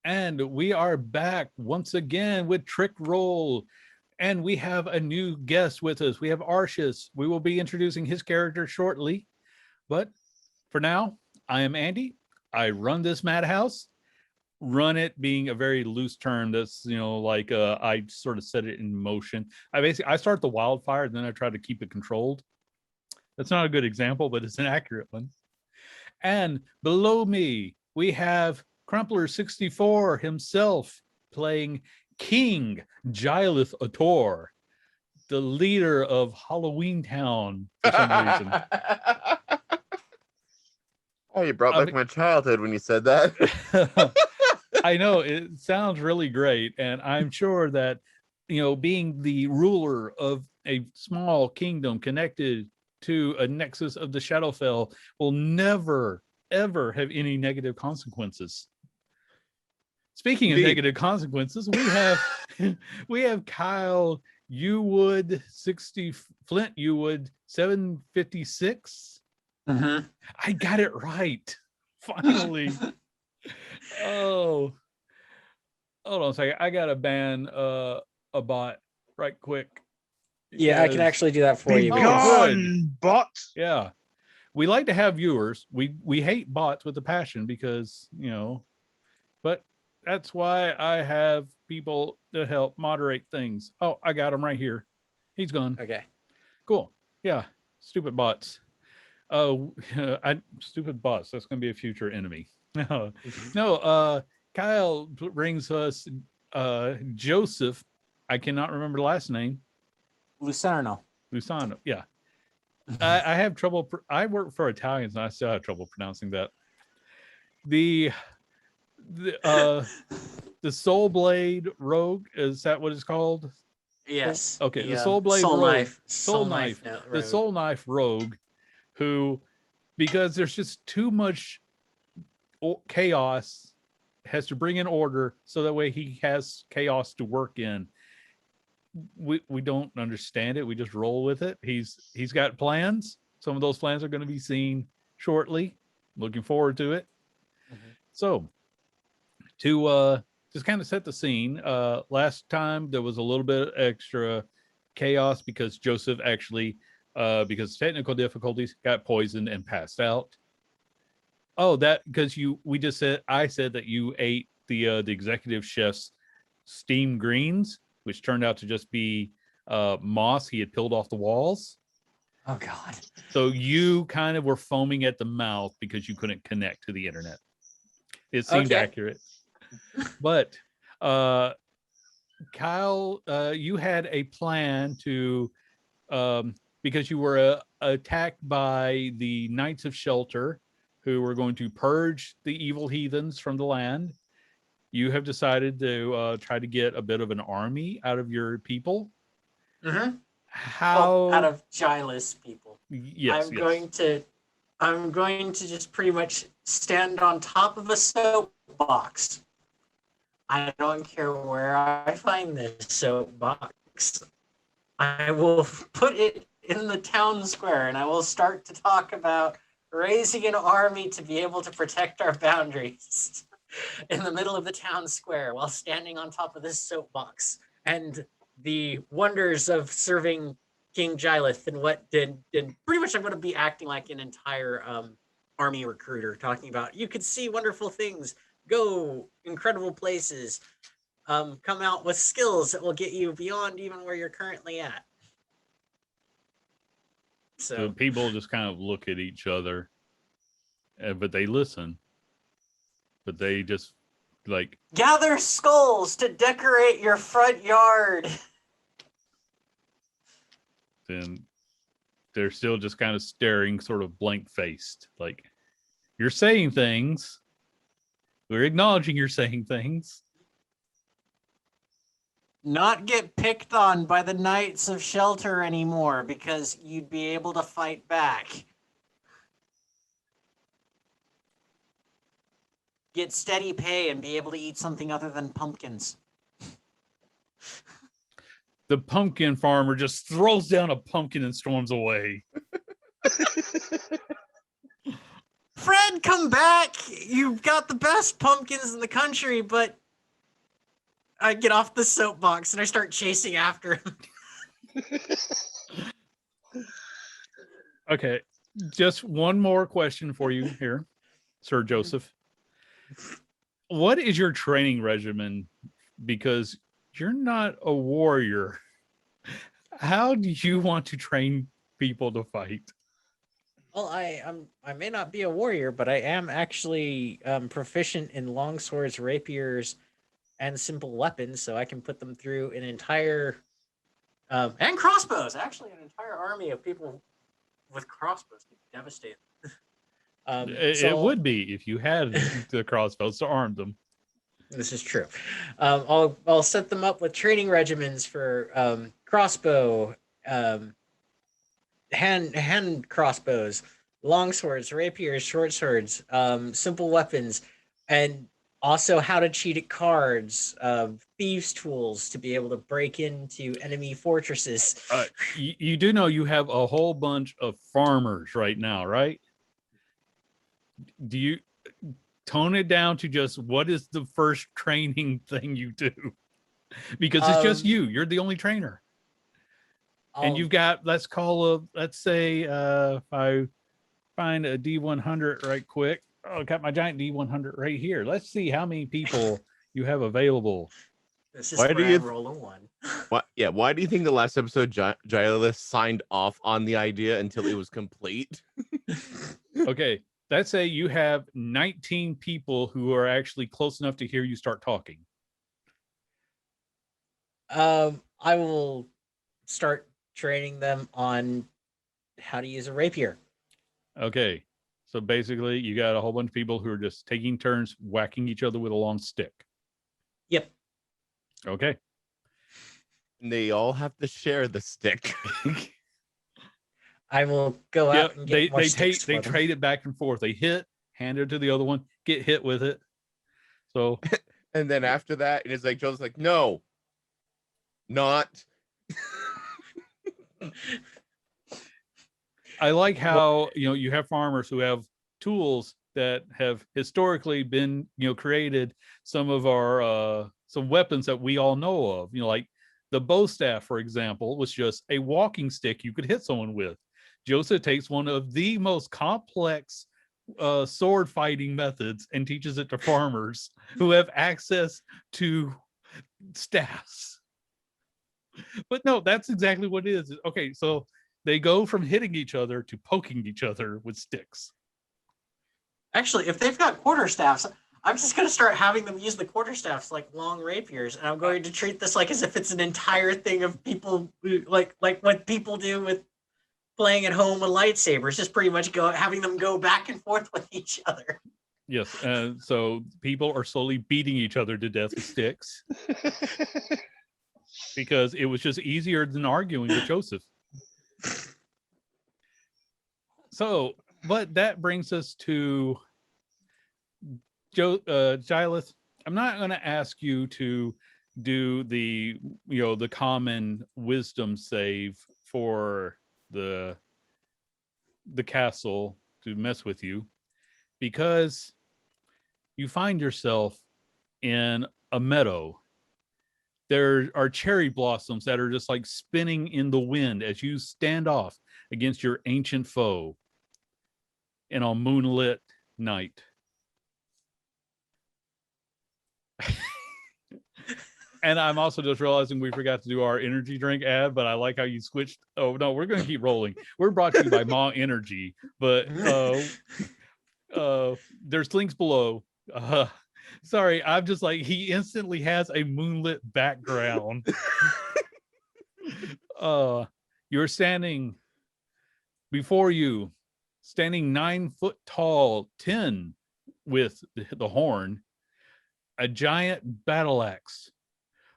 And we are back once again with Trick Roll. And we have a new guest with us. We have Arshis. We will be introducing his character shortly. But for now, I am Andy. I run this madhouse. Run it being a very loose term. That's, like I sort of set it in motion. I start the wildfire, and then I try to keep it controlled. That's not a good example, but it's an accurate one. And below me, we have Crumpler64 himself playing King Gileth Ator, the leader of Halloween Town for some reason. Oh, you brought back my childhood when you said that. I know, it sounds really great. And I'm sure that, being the ruler of a small kingdom connected to a nexus of the Shadowfell will never, ever have any negative consequences. Speaking of negative consequences, we have Kyle Uwood 60 Flint Uwood 756. Mm-hmm. I got it right. Finally. Oh. Hold on a second. I gotta ban a bot right quick. Yeah, I can actually do that for you. Good bot. Yeah. We like to have viewers. We hate bots with a passion because, but that's why I have people to help moderate things. Oh, I got him right here. He's gone. Okay. Cool. Yeah. Stupid bots. Stupid bots. That's going to be a future enemy. No, Kyle brings us Joseph. I cannot remember the last name. Lucerno. Yeah. I have trouble. I work for Italians and I still have trouble pronouncing that. The Soul Blade Rogue, is that what it's called? Yes. Okay. The Soul Blade Rogue. Soul Knife. The Soul Knife Rogue, who, because there's just too much chaos, has to bring in order so that way he has chaos to work in. We don't understand it. We just roll with it. He's got plans. Some of those plans are going to be seen shortly. Looking forward to it. Mm-hmm. So to just kind of set the scene, last time there was a little bit extra chaos because Joseph actually, because of technical difficulties, got poisoned and passed out. Oh, that because I said that you ate the executive chef's steamed greens, which turned out to just be moss he had peeled off the walls. Oh, God. So you kind of were foaming at the mouth because you couldn't connect to the internet. It seemed accurate. But Kyle, you had a plan to, because you were attacked by the Knights of Shelter, who were going to purge the evil heathens from the land. You have decided to try to get a bit of an army out of your people. Mm-hmm. How? Out of Gileth's people. Yes. I'm going to just pretty much stand on top of a soapbox. I don't care where I find this soapbox. I will put it in the town square, and I will start to talk about raising an army to be able to protect our boundaries in the middle of the town square while standing on top of this soapbox, and the wonders of serving King Gileth, and what did pretty much I'm going to be acting like an entire army recruiter, talking about you could see wonderful things, go incredible places, come out with skills that will get you beyond even where you're currently at. So people just kind of look at each other, but they listen. But they just like gather skulls to decorate your front yard. Then they're still just kind of staring, sort of blank-faced. Like, you're saying things. We're acknowledging you're saying things. Not get picked on by the Knights of Shelter anymore because you'd be able to fight back. Get steady pay and be able to eat something other than pumpkins. The pumpkin farmer just throws down a pumpkin and storms away. Fred, come back! You've got the best pumpkins in the country, but I get off the soapbox and I start chasing after him. Okay, just one more question for you here, Sir Joseph. What is your training regimen? Because you're not a warrior. How do you want to train people to fight? Well, I may not be a warrior, but I am actually proficient in long swords, rapiers, and simple weapons, so I can put them through an entire and crossbows. Actually, an entire army of people with crossbows could devastate them. It would be if you had the crossbows to arm them. This is true. I'll set them up with training regimens for crossbow, hand crossbows, long swords, rapiers, short swords, simple weapons, and also how to cheat at cards, thieves' tools to be able to break into enemy fortresses. You do know you have a whole bunch of farmers right now, right? Do you tone it down to just what is the first training thing you do? Because it's just you. You're the only trainer. And you've got, let's say if I find a D100 right quick. Oh, I got my giant D100 right here. Let's see how many people you have available. This is why do you roll a 1? Why do you think the last episode Giles signed off on the idea until it was complete? Okay, let's say you have 19 people who are actually close enough to hear you start talking. I will start training them on how to use a rapier. Okay, so basically you got a whole bunch of people who are just taking turns whacking each other with a long stick. Yep. Okay. And they all have to share the stick. I will go out and get more sticks they trade it back and forth. They hit, hand it to the other one, get hit with it. So and then after that, it's like Joe's like, no, not. I like how you have farmers who have tools that have historically been created. Some of our some weapons that we all know of, like the bow staff, for example, was just a walking stick you could hit someone with. Joseph takes one of the most complex sword fighting methods and teaches it to farmers who have access to staffs. But no, that's exactly what it is. Okay, so they go from hitting each other to poking each other with sticks. Actually, if they've got quarterstaffs, I'm just going to start having them use the quarterstaffs like long rapiers, and I'm going to treat this like as if it's an entire thing of people, like what people do with playing at home with lightsabers, just pretty much having them go back and forth with each other. Yes, so people are slowly beating each other to death with sticks because it was just easier than arguing with Joseph. So, but that brings us to Giles. I'm not going to ask you to do the the common wisdom save for the castle to mess with you, because you find yourself in a meadow. There are cherry blossoms that are just like spinning in the wind as you stand off against your ancient foe in a moonlit night. And I'm also just realizing we forgot to do our energy drink ad, but I like how you switched. Oh no, we're going to keep rolling. We're brought to you by Ma Energy, but there's links below. Sorry, I'm just like, he instantly has a moonlit background. You're standing before you, standing 9 foot tall, 10 with the horn, a giant battle axe.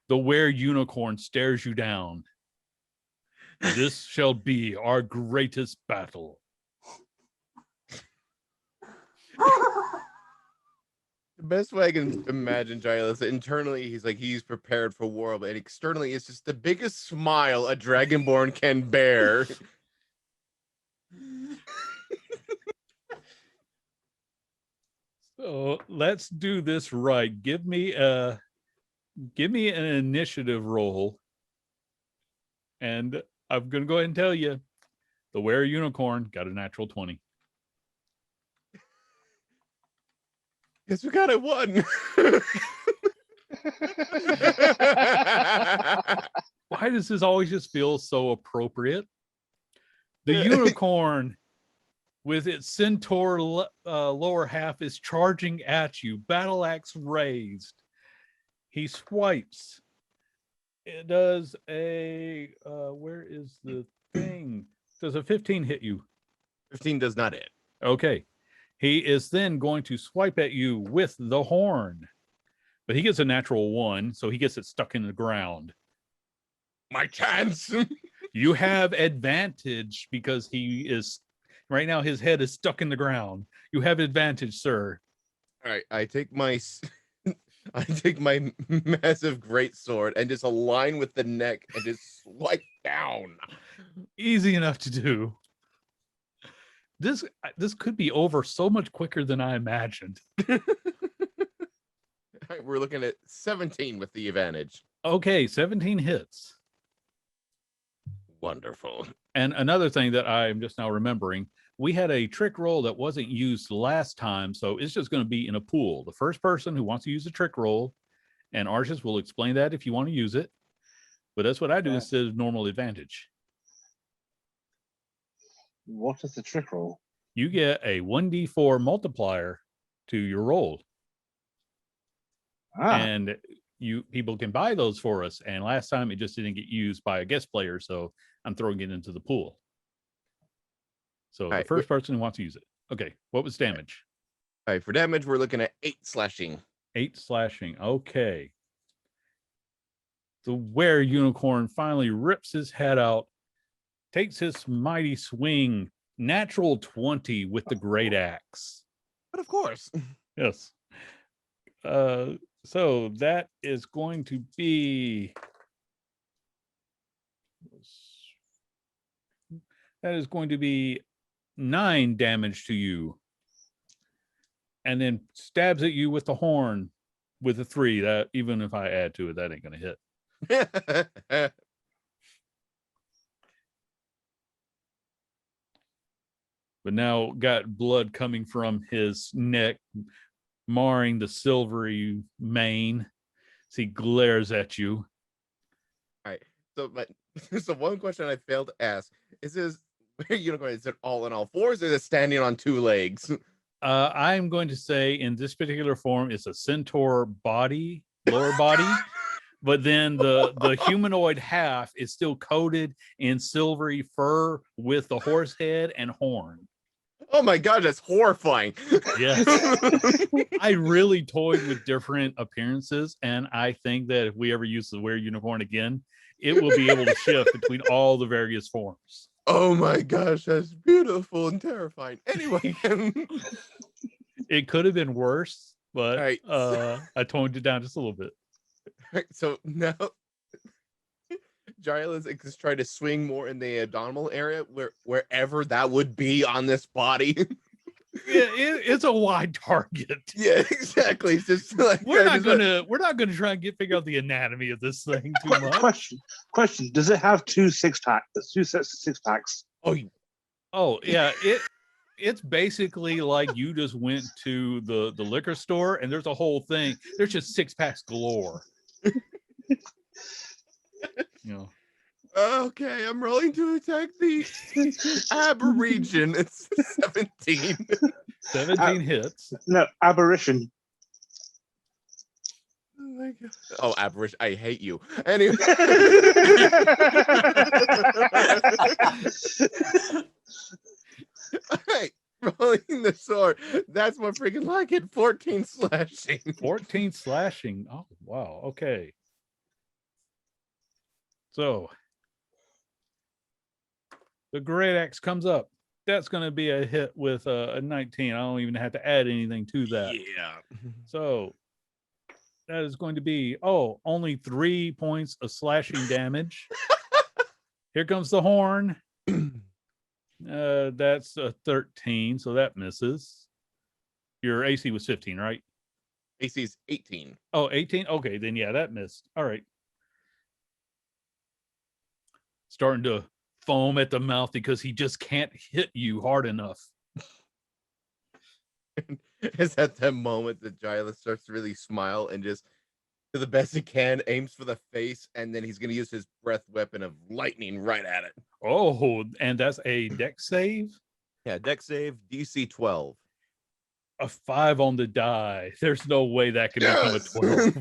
The were unicorn stares you down. This shall be our greatest battle. The best way I can imagine Giles, internally he's prepared for war, but externally it's just the biggest smile a dragonborn can bear. Oh, let's do this right. Give me an initiative roll, and I'm gonna go ahead and tell you, the Were Unicorn got a natural 20. Guess we got it one. Why does this always just feel so appropriate? The unicorn, with its centaur lower half, is charging at you, battle axe raised. He swipes. It does a where is the thing? Does a 15 hit you? 15 does not hit. Okay. He is then going to swipe at you with the horn. But he gets a natural 1, so he gets it stuck in the ground. My chance. You have advantage because he is right now, his head is stuck in the ground. You have advantage, sir. All right, I take my massive great sword and just align with the neck and just swipe down. Easy enough to do. This could be over so much quicker than I imagined. All right, we're looking at 17 with the advantage. Okay, 17 hits. Wonderful. And another thing that I'm just now remembering, we had a trick roll that wasn't used last time, so it's just going to be in a pool. The first person who wants to use a trick roll, and Arshis will explain that if you want to use it, but that's what I do instead of normal advantage. What is the trick roll? You get a 1d4 multiplier to your roll. And people can buy those for us. And last time it just didn't get used by a guest player, so I'm throwing it into the pool. So the first person who wants to use it. Okay, what was damage? All right, for damage, we're looking at 8 slashing. 8 slashing. Okay. The Were Unicorn finally rips his head out, takes his mighty swing, natural 20 with the great axe. But of course. Yes. So that is going to be 9 damage to you. And then stabs at you with the horn with a 3. That even if I add to it, that ain't gonna hit. But now got blood coming from his neck, marring the silvery mane as he glares at you. All right. So one question I failed to ask is unicorn, is it all in all fours or is it standing on 2 legs? I'm going to say in this particular form, it's a centaur body, lower body, but then the humanoid half is still coated in silvery fur with the horse head and horn. Oh my god, that's horrifying. Yes. I really toyed with different appearances, and I think that if we ever use the Were Unicorn again, it will be able to shift between all the various forms. Oh my gosh, that's beautiful and terrifying. Anyway. It could have been worse, but right. I toned it down just a little bit. Right, so now Giles is trying to swing more in the abdominal area, wherever that would be on this body. It's a wide target. Yeah, exactly. It's just like we're not gonna try and figure out the anatomy of this thing too much. Question: does it have 2 6-pack? 2 sets of 6-packs? Oh yeah. It's basically like you just went to the liquor store and there's a whole thing. There's just 6-packs galore. Okay, I'm rolling to attack the Aboriginal. It's 17. 17 hits. No, aberration. Oh my god. Oh, Aboriginal. I hate you. Anyway. All right. Rolling the sword. That's more freaking like it. 14 slashing. 14 slashing. Oh, wow. Okay. So the great axe comes up. That's going to be a hit with a 19. I don't even have to add anything to that. Yeah. So that is going to be, only 3 points of slashing damage. Here comes the horn. That's a 13, so that misses. Your AC was 15, right? AC's 18. Oh, 18? Okay, then yeah, that missed. All right. Starting to foam at the mouth because he just can't hit you hard enough. It's at that moment that Giles starts to really smile and just, to the best he can, aims for the face, and then he's going to use his breath weapon of lightning right at it. Oh, and that's a dex save? Yeah, dex save, DC 12. A 5 on the die. There's no way that can become a 12.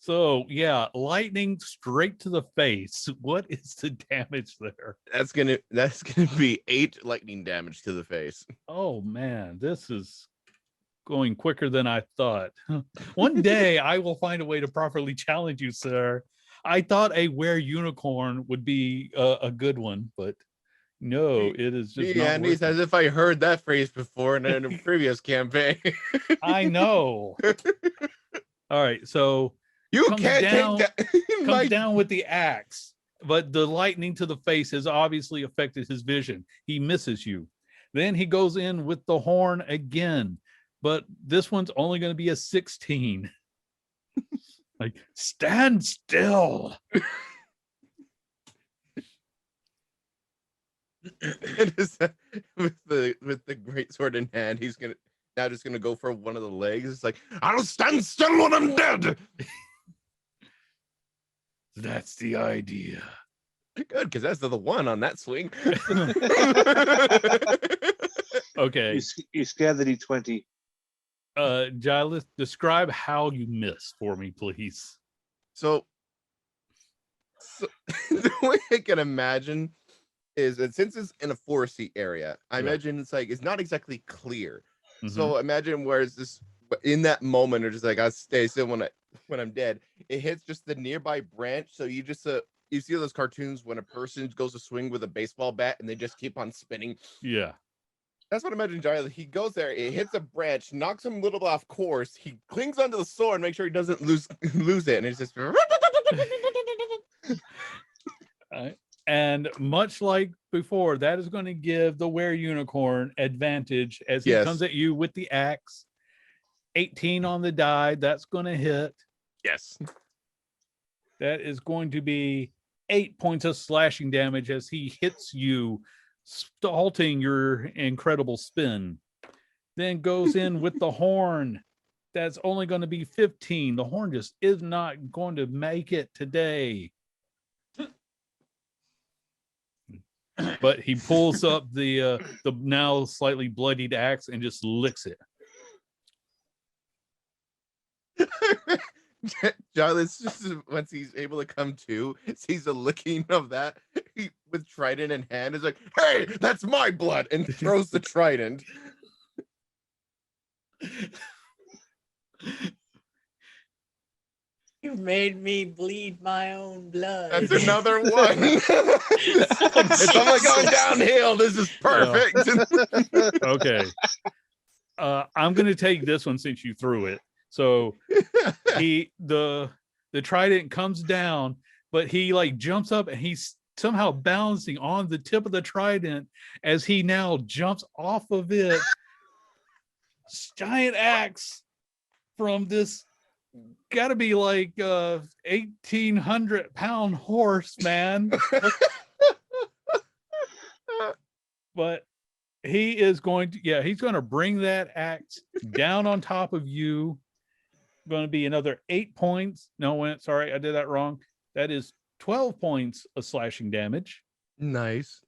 So, yeah, lightning straight to the face. What is the damage there? That's gonna be 8 lightning damage to the face. Oh, man, this is going quicker than I thought. One day I will find a way to properly challenge you, sir. I thought a were-unicorn would be a good one, but no, it is just not Andy, it's working. as if I heard that phrase before in a previous campaign. I know. All right, so You comes can't down, take that. comes down with the axe, but the lightning to the face has obviously affected his vision. He misses you. Then he goes in with the horn again, but this one's only going to be a 16. Like, stand still. with the great sword in hand, he's now just gonna go for one of the legs. It's like, I'll stand still when I'm dead. That's the idea. Good, because that's the one on that swing. Okay. You scared the D20. Giles, describe how you miss for me, please. So the way I can imagine is that since it's in a foresty area, I imagine it's not exactly clear. Mhm. So imagine where it's this in that moment, or just like, I'll stay still when I'm dead. It hits just the nearby branch. So you just you see those cartoons when a person goes to swing with a baseball bat and they just keep on spinning. Yeah. That's what I imagine Giles. He goes there, it hits a branch, knocks him a little bit off course. He clings onto the sword and makes sure he doesn't lose it. And it's just And much like before, that is going to give the were-unicorn advantage as he comes at you with the axe. 18 on the die. That's going to hit. Yes. That is going to be 8 points of slashing damage as he hits you, halting your incredible spin. Then goes in with the horn. That's only going to be 15. The horn just is not going to make it today. But he pulls up the now slightly bloodied axe and just licks it. Giles, just once he's able to come to, sees the licking of that, he, with trident in hand, is like, "Hey, that's my blood!" and throws the trident. You made me bleed my own blood. That's another one. It's only going downhill. This is perfect. Okay. I'm gonna take this one since you threw it. So the trident comes down, but he like jumps up and he's somehow balancing on the tip of the trident as he now jumps off of it. Giant axe from this gotta be like 1,800-pound horse, man. But he is going to, he's going to bring that axe down on top of you. Going to be another 8 points. No, sorry, I did that wrong. That is 12 points of slashing damage. Nice.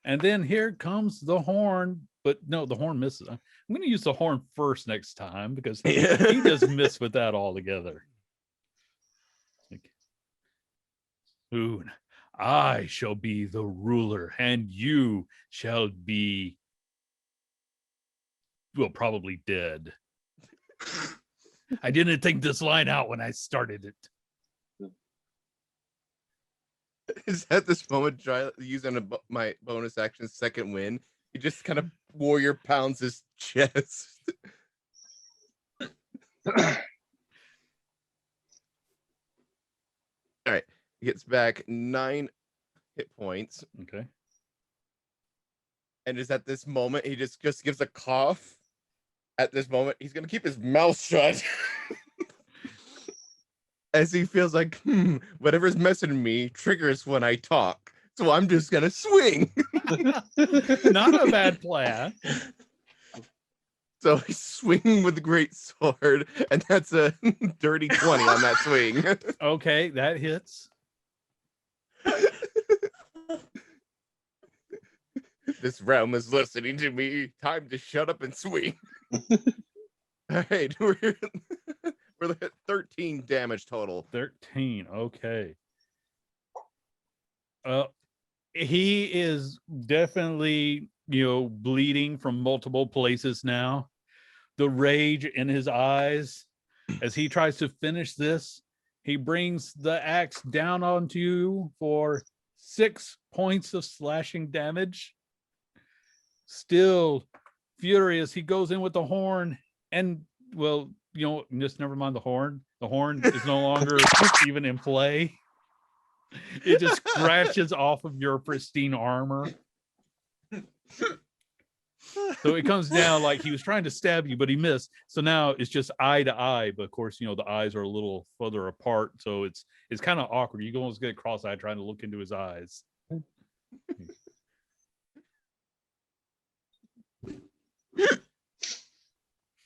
And then here comes the horn, but no, the horn misses. I'm going to use the horn first next time because he just missed with that altogether. Like, soon I shall be the ruler, and you shall be, well, probably dead. I didn't think this line out when I started it. Is at this moment, using my bonus action second win, he just kind of warrior pounds his chest. All right, he gets back 9 hit points. Okay. And just at this moment, he just gives a cough. At this moment, he's gonna keep his mouth shut. As he feels like, whatever's messing me triggers when I talk. So I'm just gonna swing. Not a bad plan. So he's swinging with the great sword, and that's a dirty 20 on that swing. Okay, that hits. This realm is listening to me. Time to shut up and swing. All right, we're at 13 damage total. 13. Okay. He is definitely, bleeding from multiple places now. The rage in his eyes as he tries to finish this. He brings the axe down onto you for 6 points of slashing damage. Still furious, he goes in with the horn, and just never mind the horn. The horn is no longer even in play. It just scratches off of your pristine armor. So it comes down like he was trying to stab you, but he missed. So now it's just eye to eye. But of course, the eyes are a little further apart. So it's kind of awkward. You can almost get cross-eyed trying to look into his eyes.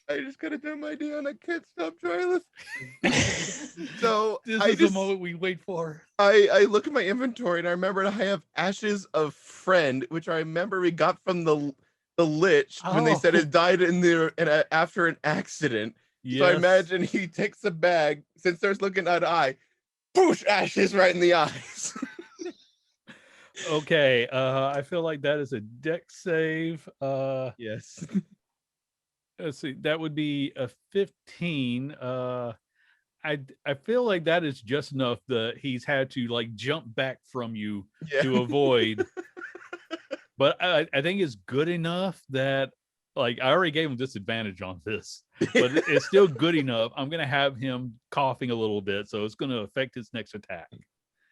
I just gotta do my day and I can't stop joyless. So This is the moment we wait for. I look at my inventory and I remember I have Ashes of Friend, which I remember we got from the Lich when they said it died after an accident. Yes. So I imagine he takes a bag, since there's looking eye to eye, push ashes right in the eyes. Okay, I feel like that is a dex save. Yes. Let's see, that would be a 15. I feel like that is just enough that he's had to like jump back from you to avoid. But I think it's good enough that, like, I already gave him disadvantage on this, but it's still good enough. I'm gonna have him coughing a little bit, so it's gonna affect his next attack.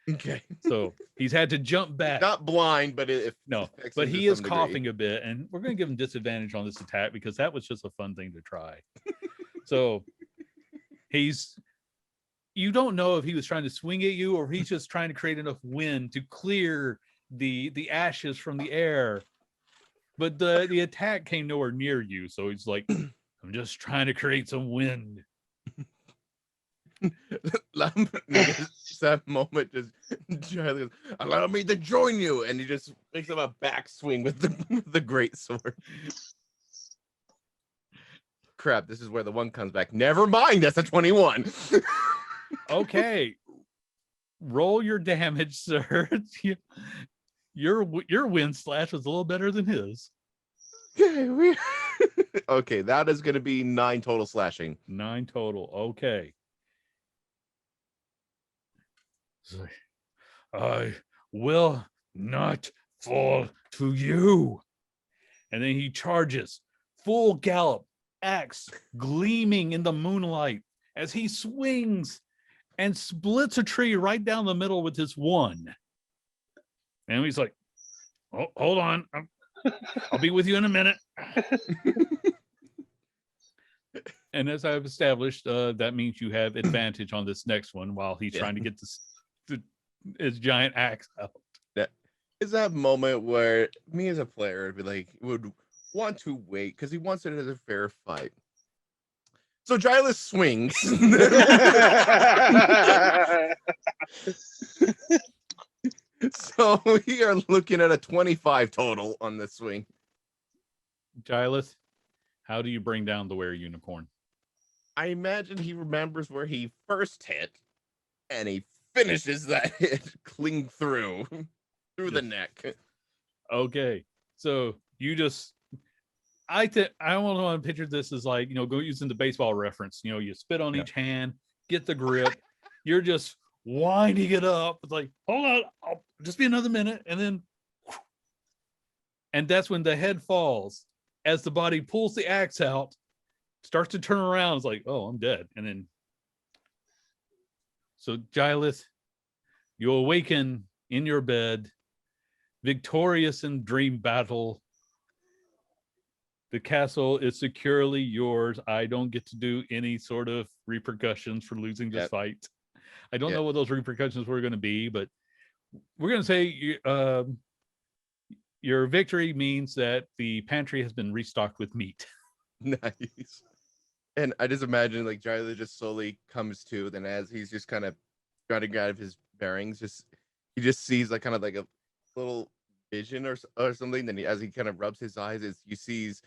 Okay. So he's had to jump back. Not blind, but but he is coughing a bit, and we're gonna give him disadvantage on this attack because that was just a fun thing to try. So you don't know if he was trying to swing at you or he's just trying to create enough wind to clear the ashes from the air. But the attack came nowhere near you, so he's like, I'm just trying to create some wind. That moment just Charlie goes, allow me to join you, and he just makes him a backswing with the great sword. Crap, this is where the one comes back. Never mind, that's a 21. Okay, roll your damage, sir. Your wind slash was a little better than his. Okay, that is going to be 9 total slashing. 9 total. Okay. I will not fall to you. And then he charges, full gallop, axe gleaming in the moonlight as he swings and splits a tree right down the middle with his one. And he's like, oh, hold on. I'll be with you in a minute. And as I've established, that means you have advantage on this next one while he's trying to get his giant axe out. That is that moment where me as a player would want to wait because he wants it as a fair fight. So Giles swings. So we are looking at a 25 total on this swing. Giles, how do you bring down the were-unicorn? I imagine he remembers where he first hit, and he finishes that hit clean through the neck. Okay, so you just, I want to picture this as like, go using the baseball reference. You spit on each hand, get the grip. You're just winding it up. It's like, hold on, I'll just be another minute, and then, and that's when the head falls as the body pulls the axe out, starts to turn around. It's like, oh, I'm dead, and then. So Giles, you awaken in your bed, victorious in dream battle The castle is securely yours. I don't get to do any sort of repercussions for losing this Yep. fight. I don't Yep. know what those repercussions were going to be, but we're going to say your victory means that the pantry has been restocked with meat. Nice. And I just imagine like Jyla just slowly comes to, then as he's just kind of trying to get out of his bearings, he just sees like kind of like a little vision or something. Then as he kind of rubs his eyes, you sees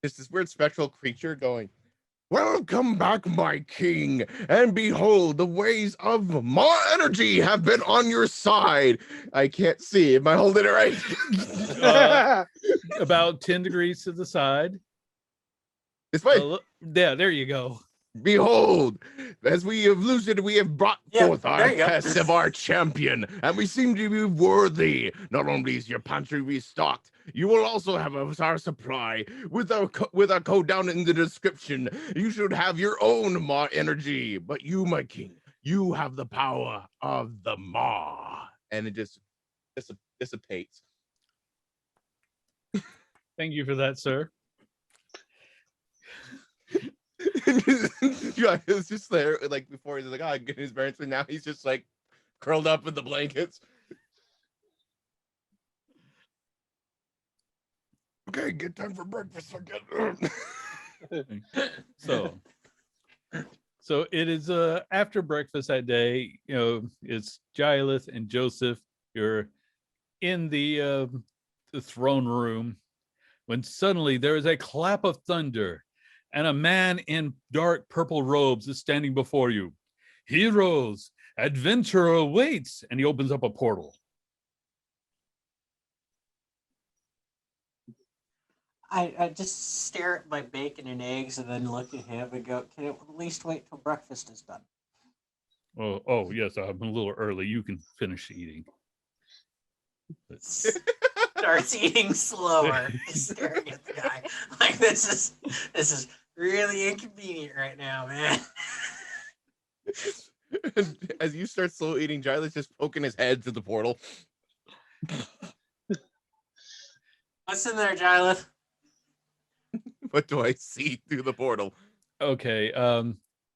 just this weird spectral creature going, "Welcome back, my king, and behold, the ways of Ma energy have been on your side." I can't see. Am I holding it right? About 10 degrees to the side. It's fine. Yeah, there you go. Behold, as we have loosened, we have brought forth there our you go. test of our champion, and we seem to be worthy. Not only is your pantry restocked, you will also have our supply. With our code down in the description, you should have your own Ma energy. But you, my king, you have the power of the Ma. And it just dissipates. Thank you for that, sir. Yeah, it's just there, like before he's like, "Oh, I'm getting his parents," but now he's just like curled up in the blankets. Okay, get time for breakfast again. So it is after breakfast that day. You know, it's Gileth and Joseph. You're in the throne room when suddenly there is a clap of thunder, and a man in dark purple robes is standing before you. "Heroes, adventure awaits," and he opens up a portal. I just stare at my bacon and eggs and then look at him and go, "Can it at least wait till breakfast is done?" Oh yes, I'm a little early. You can finish eating. Starts eating slower, just staring at the guy. Like this is really inconvenient right now, man. As you start slow eating, Giles just poking his head through the portal. What's in there, Gileth? What do I see through the portal? Okay.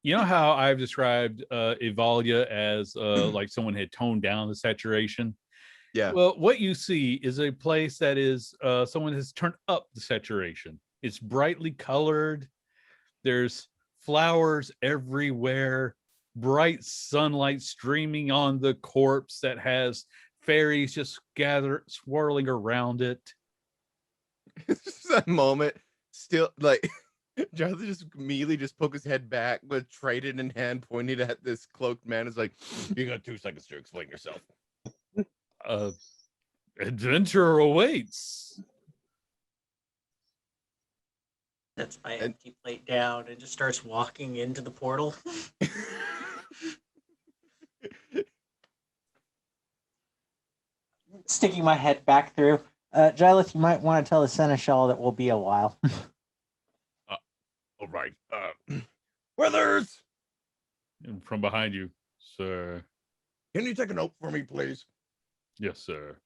You know how I've described Evalia as like someone had toned down the saturation? Yeah. Well, what you see is a place that is someone has turned up the saturation. It's brightly colored. There's flowers everywhere, bright sunlight streaming on the corpse that has fairies just swirling around it. It's just that moment, still like Giles just immediately just poke his head back with trident in hand, pointed at this cloaked man. Is like, "You got 2 seconds to explain yourself." Adventure awaits. Sets my empty plate down and just starts walking into the portal. Sticking my head back through. Gileth, you might want to tell the Seneschal that we'll be a while. All right. Withers, And from behind you, sir. can you take a note for me, please? Yes, sir.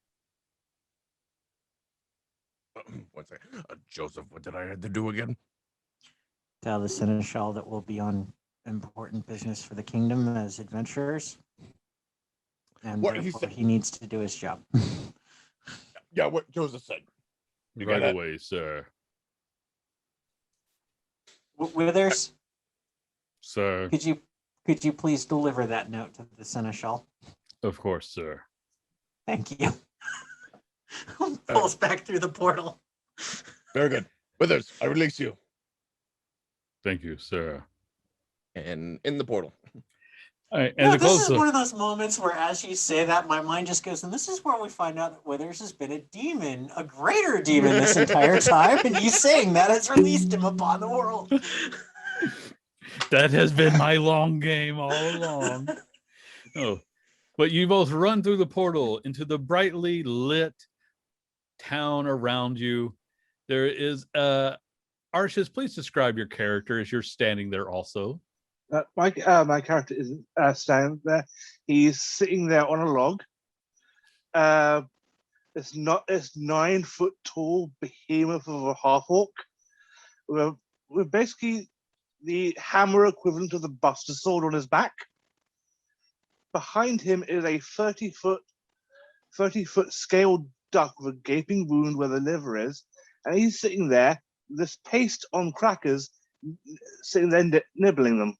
One second. Joseph, what did I have to do again? Tell the Seneschal that we'll be on important business for the kingdom as adventurers. And What he therefore said. he needs to do his job. Yeah, what Joseph said. You Right got it? away, sir. Withers, Sir, could you please deliver that note to the Seneschal? of course, sir. Thank you. Pulls back through the portal. Very good. Withers, I release you. Thank you, sir. And in the portal. All right, No, and this is one of those moments where, as you say that, my mind just goes, and this is where we find out that Withers has been a demon, a greater demon this entire time, and you saying that has released him upon the world. that has been my long game all along. Oh, but you both run through the portal into the brightly lit town around you. There is Arshis, please describe your character as you're standing there also. My character isn't standing there. He's sitting there on a log. It's 9 foot tall behemoth of a half orc. with basically the hammer equivalent of the Buster Sword on his back. Behind him is a 30-foot scaled duck with a gaping wound where the liver is, and he's sitting there, this paste on crackers, sitting there nibbling them.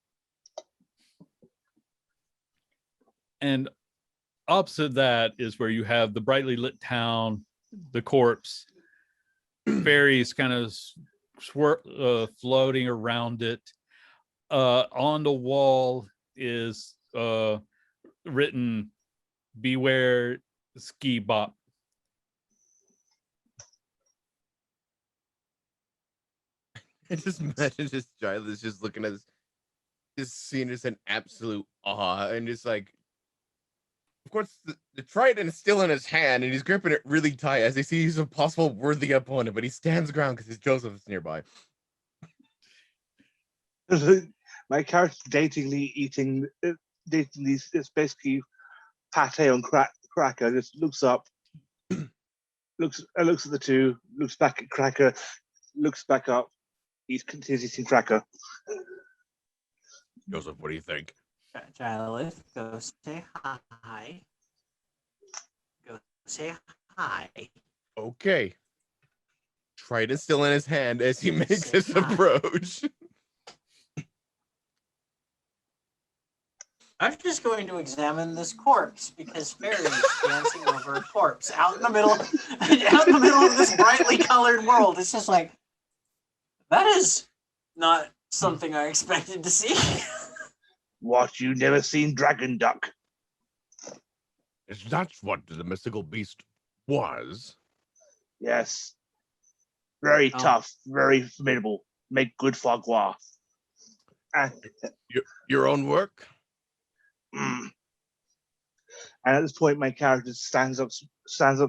And opposite that is where you have the brightly lit town, the corpse, fairies kind of floating around it. On the wall is written, "Beware ski bop." I just imagine just Giles just looking at this scene is an absolute awe, and just like, of course, the trident is still in his hand, and he's gripping it really tight as he sees a possible worthy opponent, but he stands ground because Joseph is nearby. My character datingly eating these, it's basically pate on cracker, just looks up, looks at the two, looks back at cracker, looks back up, he continues eating cracker. Joseph, what do you think? Giles, go say hi. Go say hi. Okay. Trident still in his hand as he makes his approach. I'm just going to examine this corpse because fairies dancing over a corpse out in the middle of this brightly colored world. It's just like, that is not something I expected to see. What, you never seen Dragon Duck? Is that what the mystical beast was? Yes. Very tough, very formidable. Make good foie gras. Your own work? And at this point, my character stands up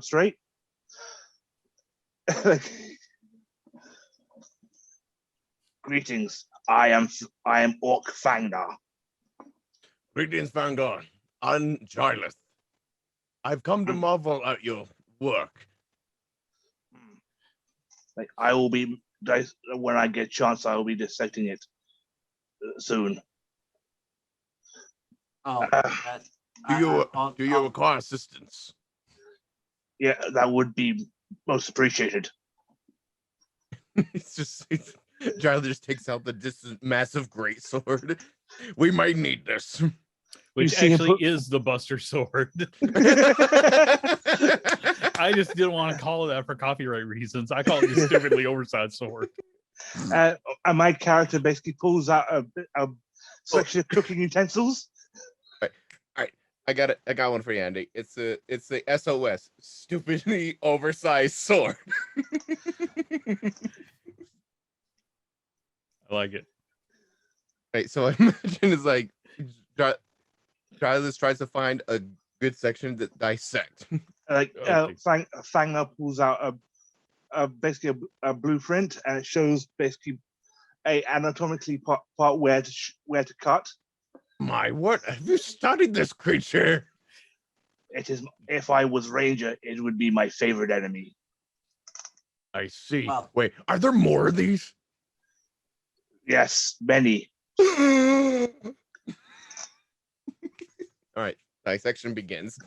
straight. Greetings. I am Orc Fangnar. Greetings, Vanguard. I'm Giles. I've come to marvel at your work. I will be, when I get a chance, I will be dissecting it soon. Oh, Do you require assistance? Yeah, that would be most appreciated. Giles just takes out the massive greatsword. We might need this. Which actually is the Buster Sword. I just didn't want to call it that for copyright reasons. I call it the stupidly oversized sword. And my character basically pulls out a section of cooking utensils. I got one for you, Andy. It's the SOS, stupidly oversized sword. I like it. Right, so I imagine it's like Giles tries to find a good section to dissect. Fangnar pulls out basically a blueprint, and it shows basically a anatomically part where to cut. My word, have you studied this creature? It is. If I was Ranger, it would be my favorite enemy. I see. Wow. Wait, are there more of these? Yes, many. All right, dissection begins.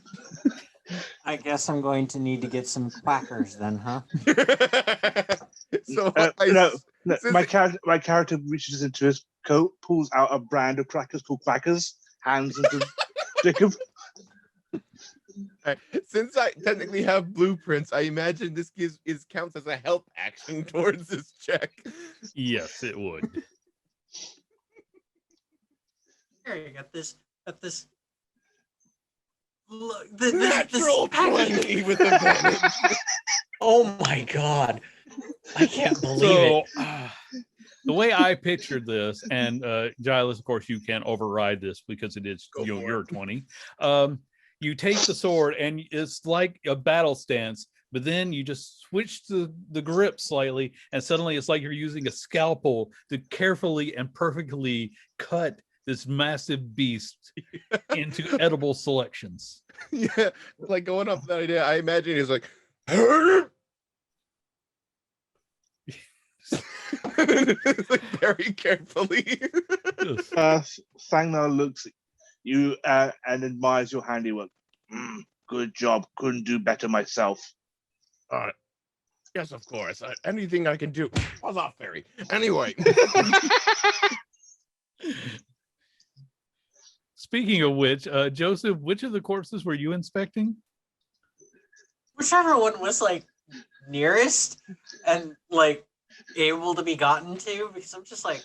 I guess I'm going to need to get some quackers then, huh? My character reaches into his coat, pulls out a brand of crackers called Crackers, hands them to Jacob. Right. Since I technically have blueprints, I imagine this counts as a help action towards this check. Yes, it would. Here, you got this. Look, Natural 20 with advantage. Oh my god. I can't believe it. The way I pictured this, and Giles, of course, you can't override this because it is your 20. You take the sword, and it's like a battle stance, but then you just switch the grip slightly, and suddenly it's like you're using a scalpel to carefully and perfectly cut this massive beast into edible selections. Yeah, like going off that idea, I imagine he's like, Like, very carefully. Fangnar looks at you and admires your handiwork. Good job. Couldn't do better myself. Yes, of course. Anything I can do. Buzz off, fairy. Anyway. Speaking of which, Joseph, which of the corpses were you inspecting? Whichever one was like nearest and like able to be gotten to, because I'm just like,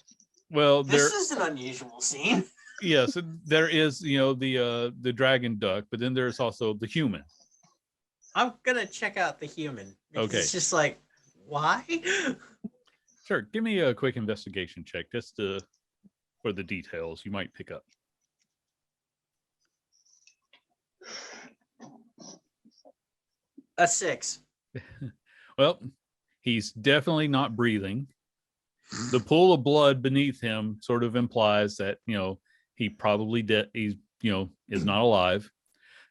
Well, this is an unusual scene. yes, there is, the dragon duck, but then there's also the human. I'm gonna check out the human. Okay. It's just like, why? Sure, give me a quick investigation check just for the details you might pick up. A 6. Well, he's definitely not breathing. The pool of blood beneath him sort of implies that, he probably he's is not alive.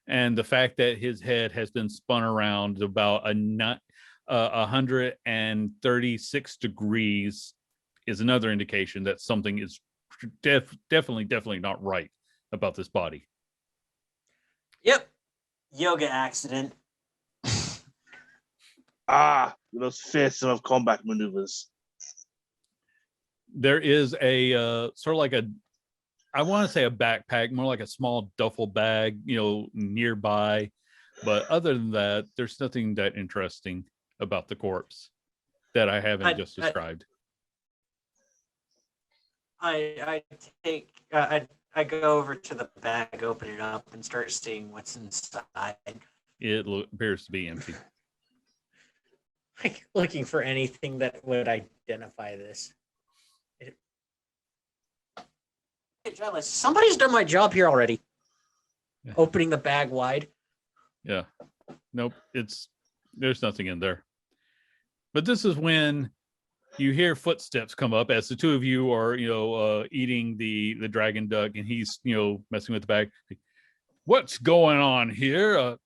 And the fact that his head has been spun around about 136 degrees is another indication that something is definitely not right about this body. Yep. Yoga accident. Those fearsome of combat maneuvers. There is a sort of like I want to say a backpack, more like a small duffel bag, nearby. But other than that, there's nothing that interesting about the corpse that I haven't just described. I I go over to the bag, open it up, and start seeing what's inside. It appears to be empty. Like looking for anything that would identify this. Hey, John, somebody's done my job here already. Yeah. Opening the bag wide. Yeah. Nope. There's nothing in there. But this is when you hear footsteps come up as the two of you are, eating the dragon duck, and he's, messing with the bag. What's going on here?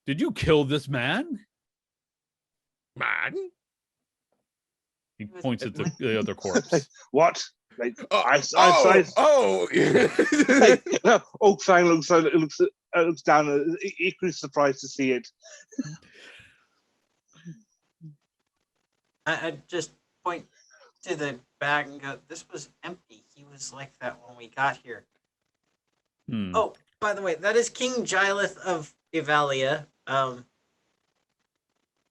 Did you kill this man? Man? He points at the other corpse. What? Like, Oak Fang looks down, equally surprised to see it. I just point to the bag and go, this was empty. He was like that when we got here. Oh, by the way, that is King Gyleth of Evalia.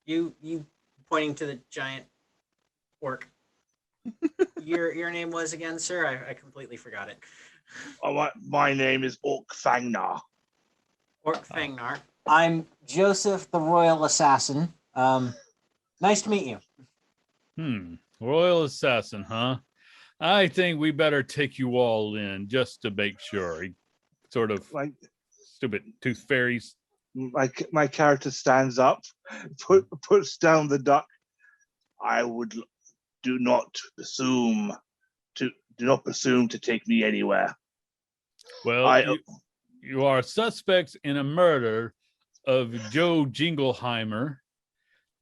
You pointing to the giant orc. Your name was again, sir? I completely forgot it. My name is Orc Fangnar. Orc Fangnar. I'm Joseph, the Royal Assassin. Nice to meet you. Royal Assassin, huh? I think we better take you all in just to make sure. He sort of stupid tooth fairies. My character stands up, puts down the duck. I would do not presume to take me anywhere. Well, you are suspects in a murder of Joe Jingleheimer,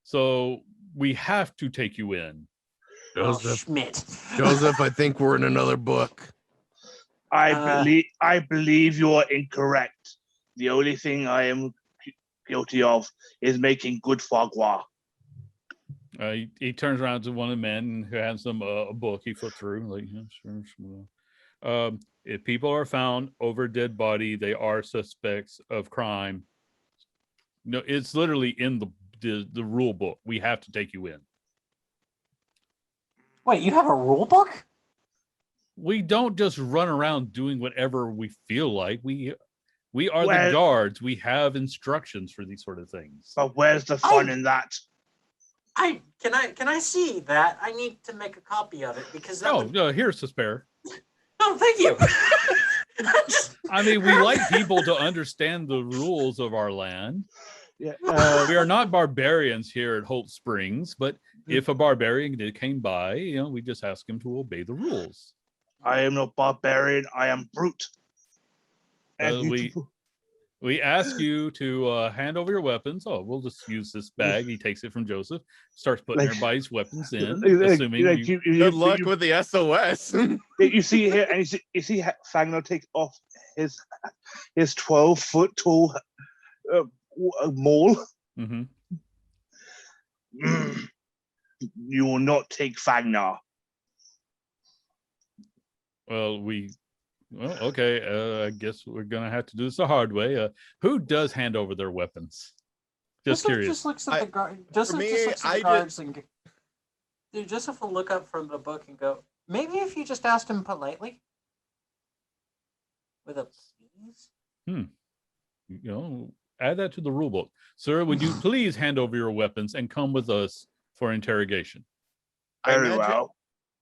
so we have to take you in. Joseph, Schmidt. Joseph, I think we're in another book. I believe you are incorrect. The only thing I am guilty of is making good foie gras. He turns around to one of the men who has them a book. He flipped through, like, yeah, sure. If people are found over a dead body, they are suspects of crime. No, it's literally in the rule book. We have to take you in. Wait, you have a rule book? We don't just run around doing whatever we feel like. We are the guards. We have instructions for these sort of things. But where's the fun in that? Can I see that? I need to make a copy of it because no, here's the spare. Oh, thank you. I mean, we like people to understand the rules of our land. Yeah, we are not barbarians here at Holt Springs, but if a barbarian came by, we just ask him to obey the rules. I am no barbarian. I am brute. We we ask you to hand over your weapons. Oh, we'll just use this bag. He takes it from Joseph, starts putting Like- everybody's weapons in, Like, assuming you, Good luck with the SOS. you see here, and you see Fangler take off his 12-foot tall maul. Mhm. You will not take Fangnar. Well, okay. I guess we're gonna have to do this the hard way. Who does hand over their weapons? Just Joseph curious. just looks at the guard. Joseph me, just looks at I the guards and dude, Joseph will look up from the book and go, maybe if you just asked him politely, with a please. Add that to the rule book, sir. Would you please hand over your weapons and come with us for interrogation? Very well.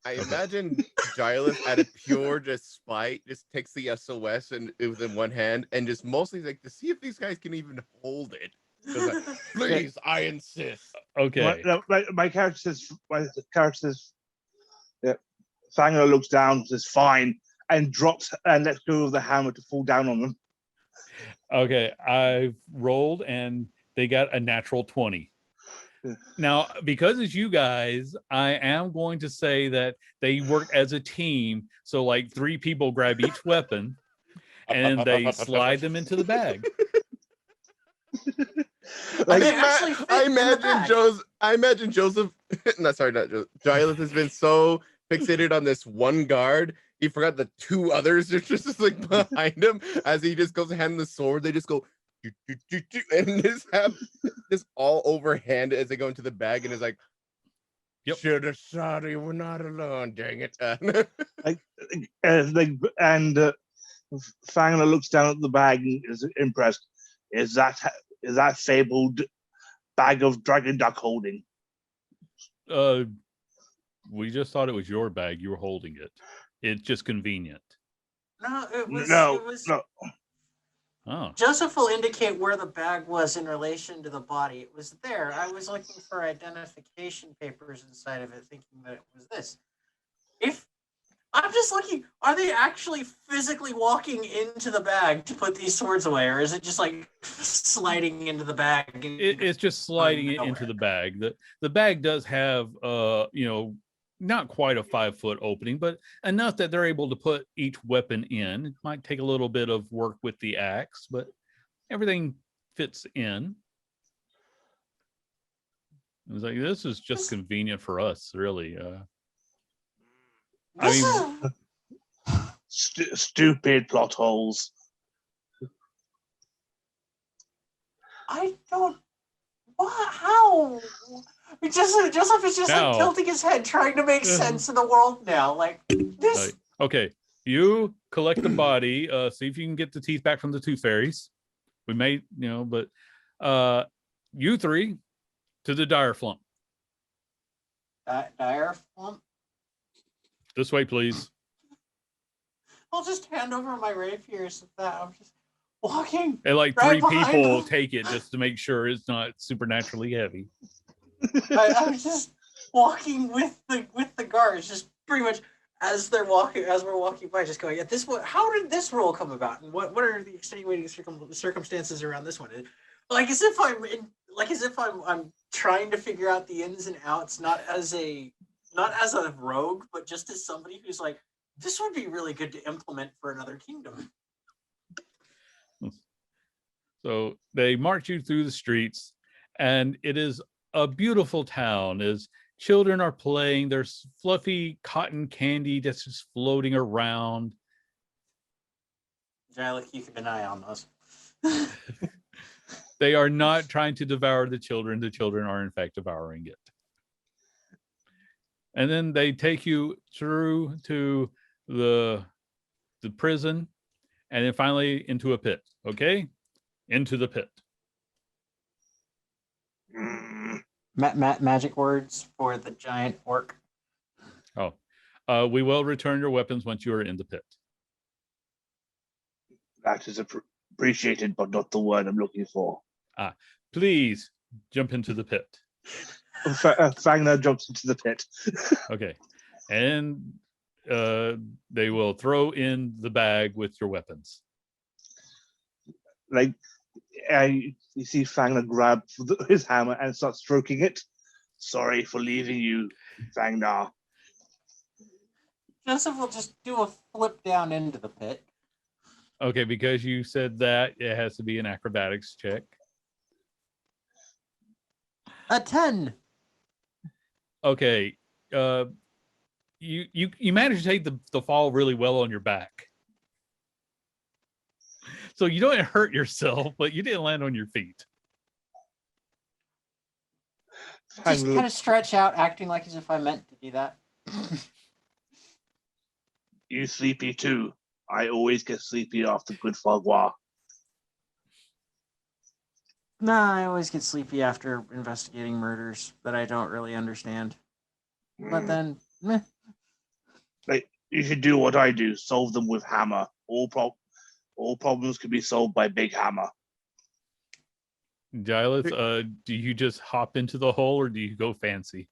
I imagine Giles, out of pure just spite, just takes the SOS and within one hand and just mostly like to see if these guys can even hold it. Like, please, I insist. Okay. My character says, yeah. Fangler looks down, says fine, and drops and lets go of the hammer to fall down on them. Okay, I've rolled and they got a natural 20. Now, because it's you guys, I am going to say that they work as a team. So, like, 3 people grab each weapon and they slide them into the bag. I imagine Joseph. No, sorry, not Joseph. Giles has been so fixated on this one guard, he forgot the 2 others are just like behind him. As he just goes to hand the sword, they just go and just have this all overhand as they go into the bag, and is like, Yep. Should have thought you were not alone. Dang it! Fangler looks down at the bag and is impressed. Is that fabled bag of dragon duck holding? We just thought it was your bag. You were holding it. It's just convenient. No, it was. No, it was, no. Oh, Joseph will indicate where the bag was in relation to the body. It was there. I was looking for identification papers inside of it, thinking that it was this. If I'm just looking, are they actually physically walking into the bag to put these swords away, or is it just like sliding into the bag? it's just sliding it into the bag. The bag does have not quite a 5-foot opening, but enough that they're able to put each weapon in. It might take a little bit of work with the axe, but everything fits in. It's like, this is just convenient for us, really. Stupid plot holes. I don't. What? How? Joseph is just Now- like tilting his head, trying to make sense of the world now. Like this. Okay, you collect the body. See if you can get the teeth back from the tooth fairies. We may, but you 3 to the dire flump. Dire flump. This way, please. I'll just hand over my rapiers with that. I'm just walking. And like Right 3 behind people them. take it just to make sure it's not supernaturally heavy. I'm just walking with the guards, just pretty much as we're walking by, just going, how did this rule come about, and what are the extenuating circumstances around this one? Like as if I'm trying to figure out the ins and outs, not as a rogue, but just as somebody who's like, this would be really good to implement for another kingdom. So they march you through the streets, and it is a beautiful town as children are playing. There's fluffy cotton candy that's just floating around. Giles, you keep an eye on those. They are not trying to devour the children. The children are, in fact, devouring it. And then they take you through to the prison, and then finally into a pit. Okay? Into the pit. Magic words for the giant orc. We will return your weapons once you are in the pit. That is appreciated, but not the word I'm looking for. Please jump into the pit. Fangler jumps into the pit. Okay. And they will throw in the bag with your weapons. like you see Fangner grab his hammer and start stroking it. Sorry for leaving you, Fangnar. Joseph will just do a flip down into the pit. Okay, because you said that, it has to be an acrobatics check. A 10. Okay. You managed to take the fall really well on your back. So you don't hurt yourself, but you didn't land on your feet. Just Fangnar kind of stretch out, acting like as if I meant to do that. You sleepy too? I always get sleepy after good fogwa. Nah, I always get sleepy after investigating murders that I don't really understand. But then, meh. Like, you should do what I do: solve them with hammer. All problems can be solved by big hammer. Gileth, do you just hop into the hole or do you go fancy?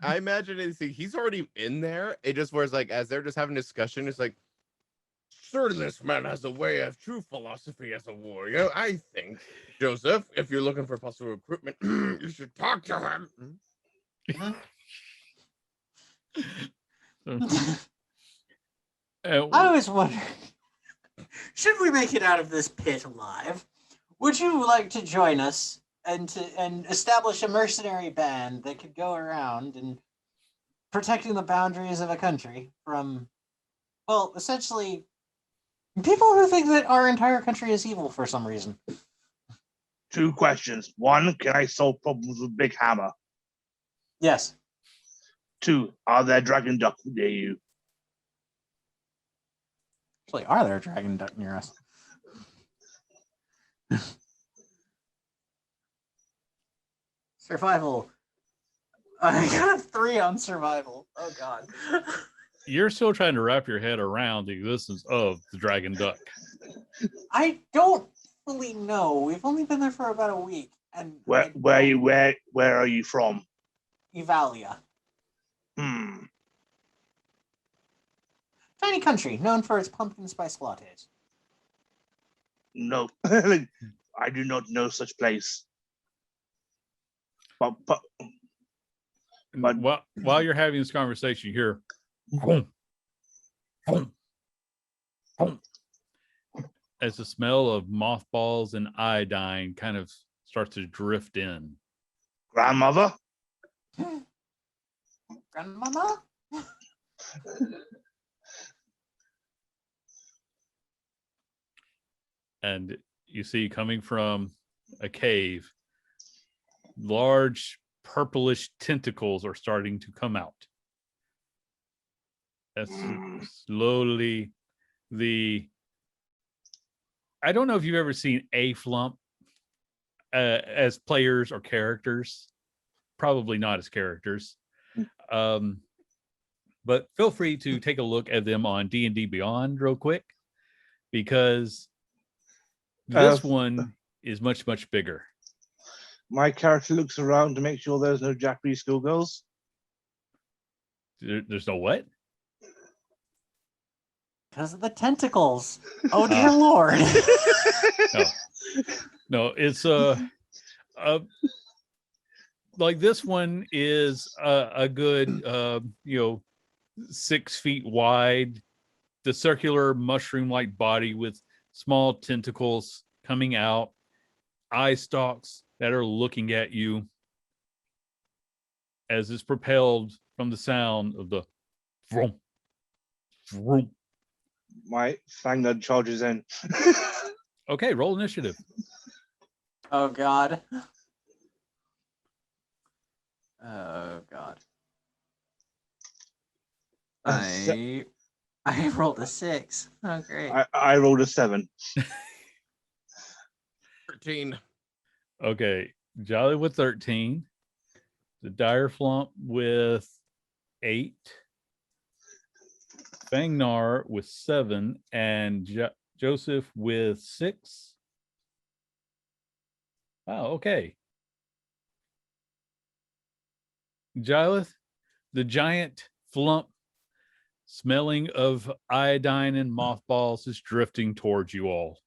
I imagine he's already in there. It just was like, as they're just having a discussion, it's like, surely this man has a way of true philosophy as a warrior. I think, Joseph, if you're looking for possible recruitment, you should talk to him. I always wonder, should we make it out of this pit alive? Would you like to join us and establish a mercenary band that could go around and protecting the boundaries of a country from, well, essentially, people who think that our entire country is evil for some reason? 2 questions. 1, can I solve problems with big hammer? Yes. 2, are there dragon duck near you? Actually, are there a dragon duck near us? Survival. I got a 3 on survival. Oh god. You're still trying to wrap your head around the existence of the dragon duck. I don't fully know. We've only been there for about a week, and Where are you from? Evalia, Hmm. tiny country known for its pumpkin spice lattes. No, I do not know such place. But But- While you're having this conversation, you hear boom, boom, boom, as the smell of mothballs and iodine kind of starts to drift in. grandmother, Grandmama? And you see coming from a cave, large purplish tentacles are starting to come out. As slowly I don't know if you've ever seen a flump as players or characters, probably not as characters. But feel free to take a look at them on D&D Beyond real quick, because this one is much, much bigger. my character looks around to make sure there's no Japanese schoolgirls. There's no what? Because of the tentacles. Oh dear lord. No, it's like this one is a good 6 feet wide, the circular mushroom-like body with small tentacles coming out, eye stalks that are looking at you as it's propelled from the sound of the vroom, vroom. My Fangner charges in. Okay, roll initiative. Oh god. Oh god. I rolled a 6. Oh great. I rolled a 7. 13. Okay, Jolly with 13, the Dire Flump with 8, Fangnar with 7, and Joseph with 6. Wow, okay. Gileth, the giant flump smelling of iodine and mothballs is drifting towards you all.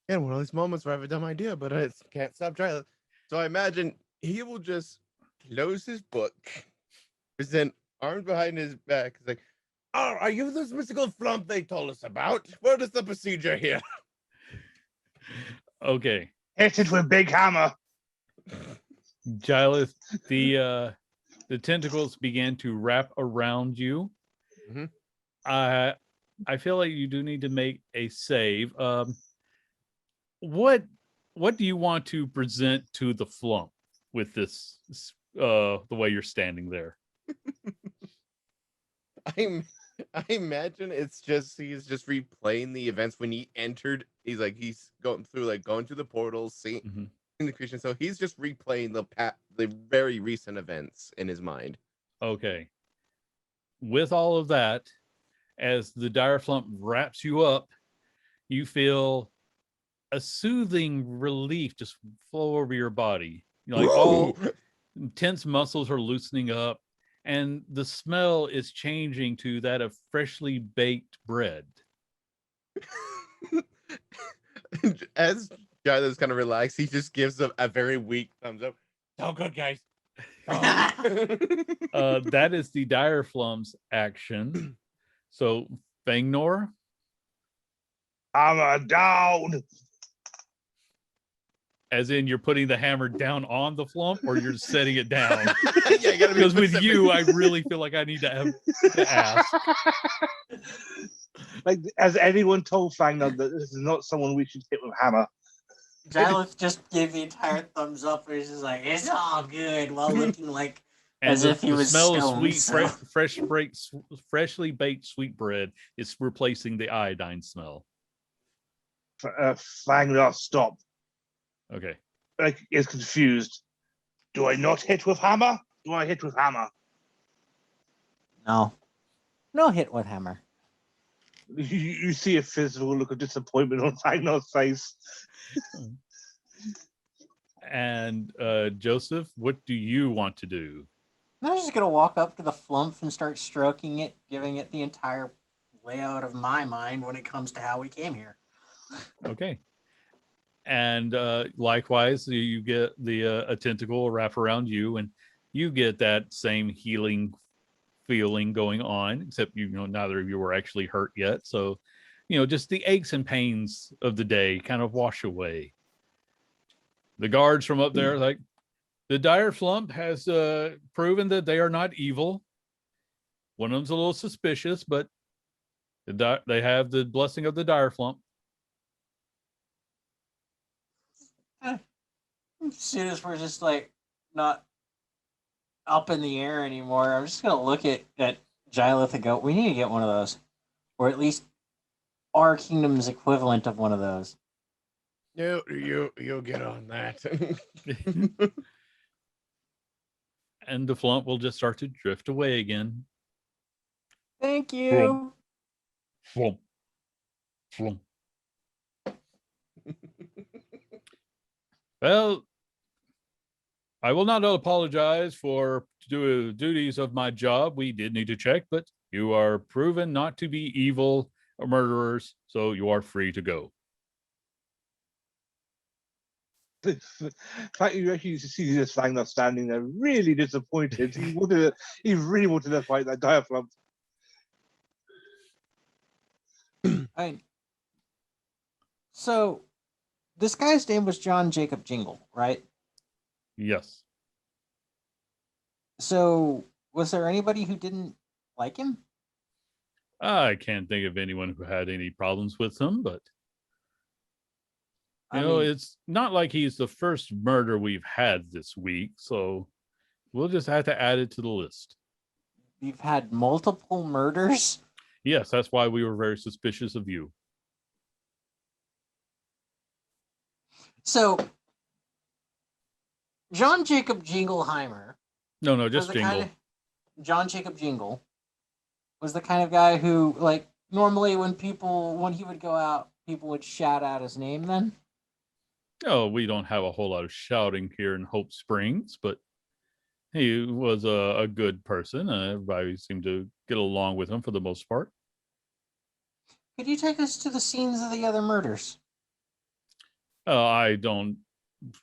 And one of these moments where I have a dumb idea, but I can't stop trying. So I imagine he will just close his book, present arms behind his back. He's like, "Oh, are you this mystical flump they told us about? What is the procedure here?" Okay, Hit it with big hammer. Gilith, the tentacles began to wrap around you. Mhm. I feel like you do need to make a save. What do you want to present to the flump with this? The way you're standing there. I imagine it's just he's just replaying the events when he entered. He's going through the portals, seeing Mhm. the creation. So he's just replaying the very recent events in his mind. Okay. With all of that, as the dire flump wraps you up, you feel a soothing relief just flow over your body. Like all tense muscles are loosening up, and the smell is changing to that of freshly baked bread. As Giles kind of relaxed, he just gives a very weak thumbs up. So good, guys. That is the dire flump's action. So, Fangnor, Hammer down. as in you're putting the hammer down on the flump, or you're setting it down? Yeah, you gotta be Because with specific. you, I really feel like I need to ask. Like, has anyone told Fangner that this is not someone we should hit with hammer? Gilith just gave the entire thumbs up, and he's just like, "It's all good," while looking like And as if he was smell of stoned. sweet, So. freshly baked sweet bread is replacing the iodine smell. Fangner, stop. Okay. Like, is confused. Do I not hit with hammer? Do I hit with hammer? No hit with hammer. You see a physical look of disappointment on Fangner's face. And Joseph, what do you want to do? I'm just gonna walk up to the flump and start stroking it, giving it the entire layout of my mind when it comes to how we came here. Okay. And likewise, you get a tentacle wrap around you, and you get that same healing feeling going on, except neither of you were actually hurt yet. So, just the aches and pains of the day kind of wash away. The guards from up there, like, the dire flump has proven that they are not evil. One of them's a little suspicious, but they have the blessing of the dire flump. As soon as we're just like not up in the air anymore, I'm just gonna look at Gilith and go, "We need to get one of those, or at least our kingdom's equivalent of one of those." You'll get on that. And the flump will just start to drift away again. Thank you. Flump. Flump. Well, I will not apologize for the duties of my job. We did need to check, but you are proven not to be evil or murderers, so you are free to go. The fact you actually see this Fangner standing there, really disappointed. He really wanted to fight that dire flump. So, this guy's name was John Jacob Jingle, right? Yes. So, was there anybody who didn't like him? I can't think of anyone who had any problems with him, but I mean, it's not like he's the first murder we've had this week, so we'll just have to add it to the list. you've had multiple murders? Yes, that's why we were very suspicious of you. So, John Jacob Jingleheimer. No, just Jingle. John Jacob Jingle was the kind of guy who, like, normally when he would go out, people would shout out his name then? Oh, we don't have a whole lot of shouting here in Hope Springs, but he was a good person. Everybody seemed to get along with him for the most part. Could you take us to the scenes of the other murders? I don't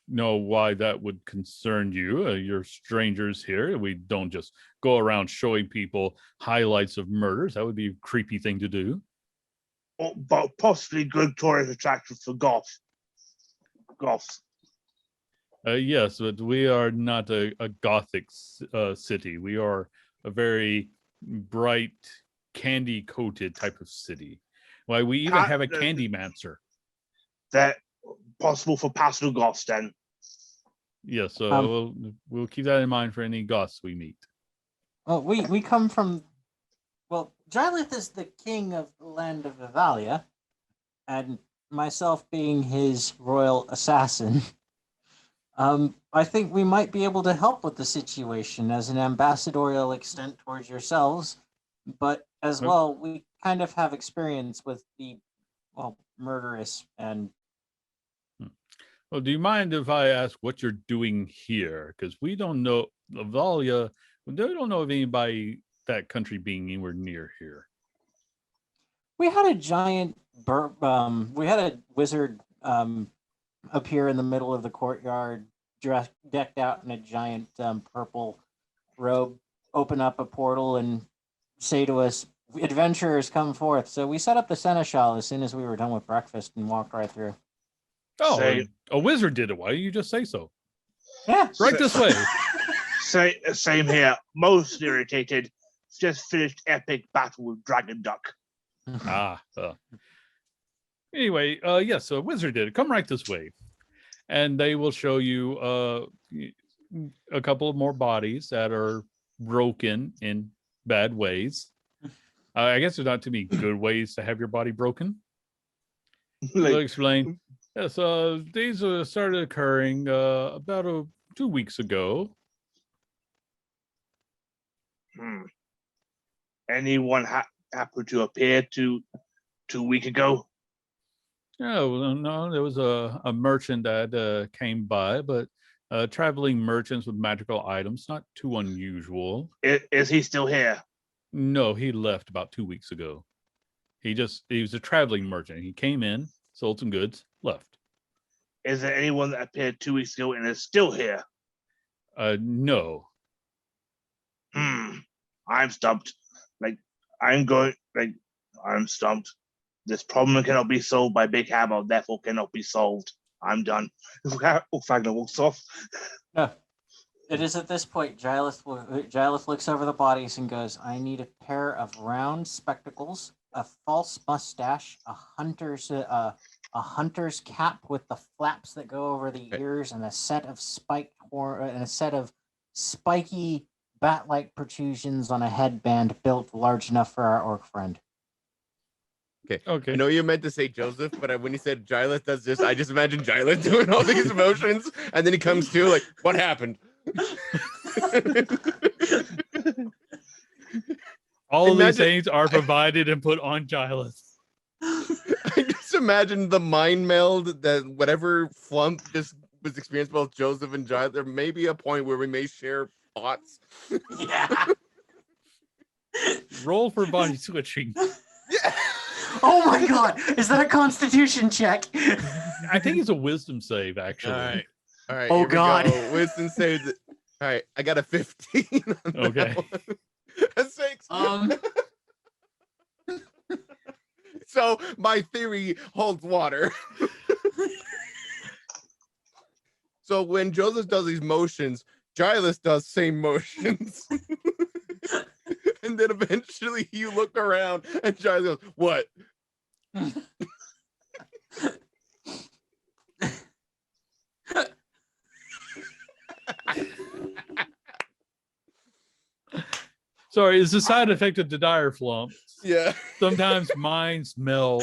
know why that would concern you. You're strangers here. We don't just go around showing people highlights of murders. That would be a creepy thing to do. But possibly good tourist attraction for goths. Yes, but we are not a gothic city. We are a very bright, candy-coated type of city. Why, we even have a candy mancer. That possible for pastoral goths then. Yes, so we'll keep that in mind for any goths we meet. Well, we come from. Well, Jarlath is the king of the land of Vivalia, and myself being his royal assassin. I think we might be able to help with the situation as an ambassadorial extent towards yourselves, but as well, we kind of have experience with the, murderous and. Well, do you mind if I ask what you're doing here? Because we don't know Lavalia. We don't know of anybody that country being anywhere near here. We had a giant we had a wizard appear in the middle of the courtyard, decked out in a giant purple robe, open up a portal and say to us, "Adventurers, come forth." So we set up the seneschal as soon as we were done with breakfast and walked right through. Oh, a wizard did it. Why don't you just say so? Yeah, Right this way. Same here. Most irritated. Just finished epic battle with Dragon Duck. Anyway, yes, a wizard did it. Come right this way. And they will show you a couple of more bodies that are broken in bad ways. I guess there's not too many good ways to have your body broken. They'll explain. Yes, these started occurring about 2 weeks ago. Anyone happened to appear 2 weeks ago? Oh, no, there was a merchant that came by, but traveling merchants with magical items, not too unusual. Is he still here? No, he left about 2 weeks ago. He was a traveling merchant. He came in, sold some goods, left. Is there anyone that appeared 2 weeks ago and is still here? No. I'm stumped. I'm stumped. This problem cannot be solved by Big Hammer, therefore cannot be solved. I'm done. Fagner walks off. No. It is at this point, Gilith looks over the bodies and goes, "I need a pair of round spectacles, a false mustache, a hunter's cap with the flaps that go over the ears, and a set of spiky bat-like protrusions on a headband built large enough for our orc friend." Okay. I know you meant to say Joseph, but when you said Gilith does this, I just imagine Gilith doing all these emotions, and then he comes to like, "What happened?" All of these things are provided and put on Gilith. I just imagine the mind meld that whatever flump just was experienced by both Joseph and Gilith. There may be a point where we may share thoughts. Yeah. Roll for body switching. Yeah. Oh my god! Is that a Constitution check? I think it's a wisdom save, actually. All right. Oh here we god! go. Wisdom save. All right, I got a 15. Okay. A 6. So my theory holds water. So when Joseph does these motions, Gilith does same motions. And then eventually you look around and Gilith goes, "What?" Sorry, it's a side effect of the dire flump. Yeah. Sometimes minds meld.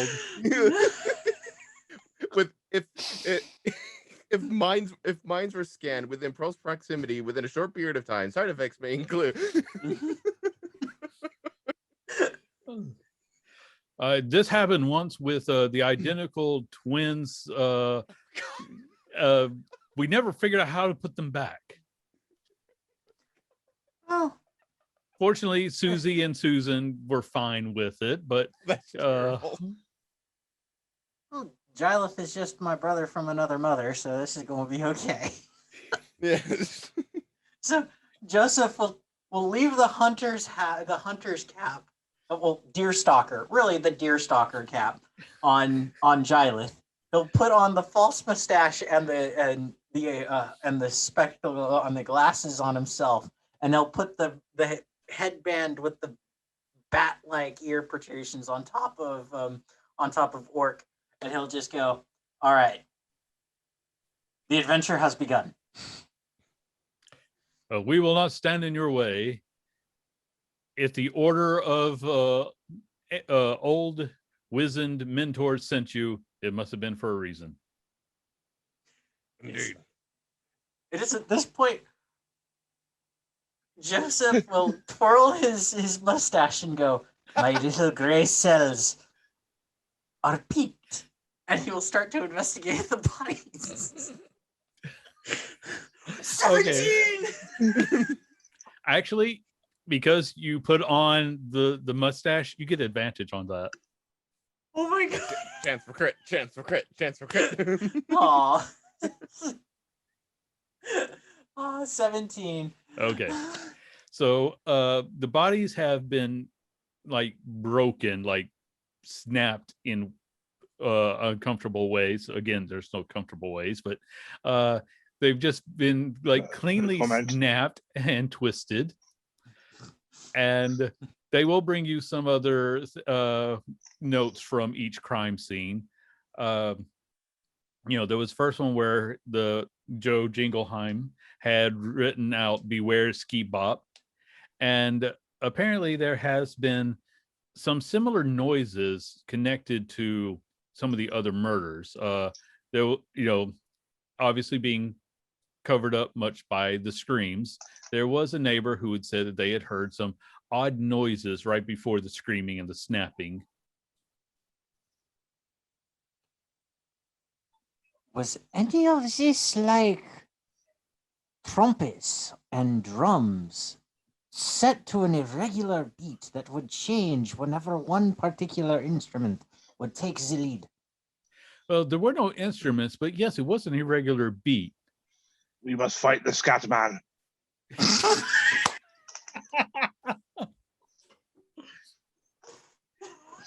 If minds were scanned within close proximity within a short period of time, side effects may include. This happened once with the identical twins. We never figured out how to put them back. Oh. Fortunately, Susie and Susan were fine with it, but That's terrible. Well, Gileth is just my brother from another mother, so this is going to be okay. Yes. So Joseph will leave the hunter's cap, deerstalker, really the deerstalker cap on Gileth. He'll put on the false mustache and the spectacle on the glasses on himself, and he'll put the headband with the bat-like ear protrusions on top of Orc, and he'll just go, "All right, the adventure has begun." We will not stand in your way. If the order of old wizened mentors sent you, it must have been for a reason. Indeed. It is at this point Joseph will twirl his mustache and go, "My little gray cells are peaked," and he will start to investigate the bodies. 17! Actually, because you put on the mustache, you get advantage on that. Oh my god. Chance for crit. Chance for crit. Chance for crit. Aw. 17. Okay. So the bodies have been like broken, like snapped in uncomfortable ways. Again, there's no comfortable ways, but they've just been like cleanly snapped and twisted. And they will bring you some other notes from each crime scene. There was first one where the Joe Jingleheimer had written out "Beware Ski Bop," and apparently there has been some similar noises connected to some of the other murders. Obviously being covered up much by the screams. There was a neighbor who had said that they had heard some odd noises right before the screaming and the snapping. Was any of this like trumpets and drums set to an irregular beat that would change whenever one particular instrument would take the lead? Well, there were no instruments, but yes, it was an irregular beat. We must fight the scat man.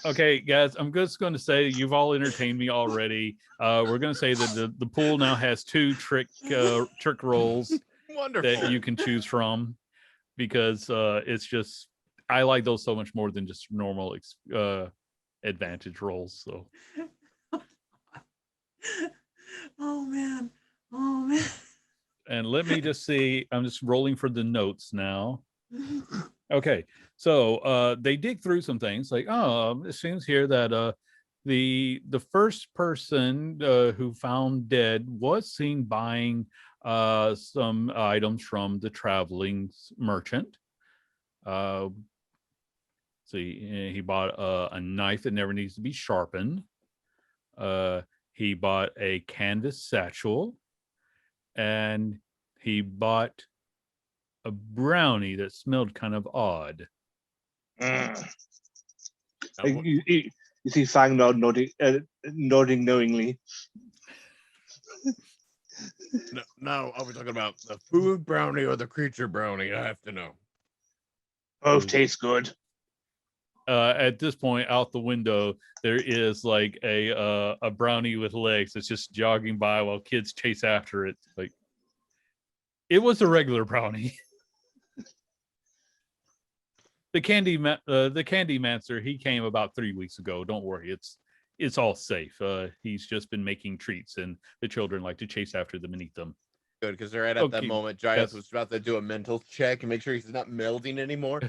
Okay, guys, I'm just going to say you've all entertained me already. We're going to say that the pool now has 2 trick rolls Wonderful. that you can choose from, because it's just, I like those so much more than just normal advantage rolls. So. Oh man. And let me just see, I'm just rolling for the notes now. Okay, so they dig through some things like, it seems here that the first person who found dead was seen buying some items from the traveling merchant. See, he bought a knife that never needs to be sharpened. He bought a canvas satchel, and he bought a brownie that smelled kind of odd. You see Fang nodding knowingly. No, are we talking about the food brownie or the creature brownie? I have to know. Both taste good. At this point, out the window, there is like a brownie with legs that's just jogging by while kids chase after it. Like, it was a regular brownie. The Candymancer, he came about 3 weeks ago. Don't worry, it's all safe. He's just been making treats, and the children like to chase after them and eat them. Good, because they're at that moment, Giles was about to do a mental check and make sure he's not melding anymore.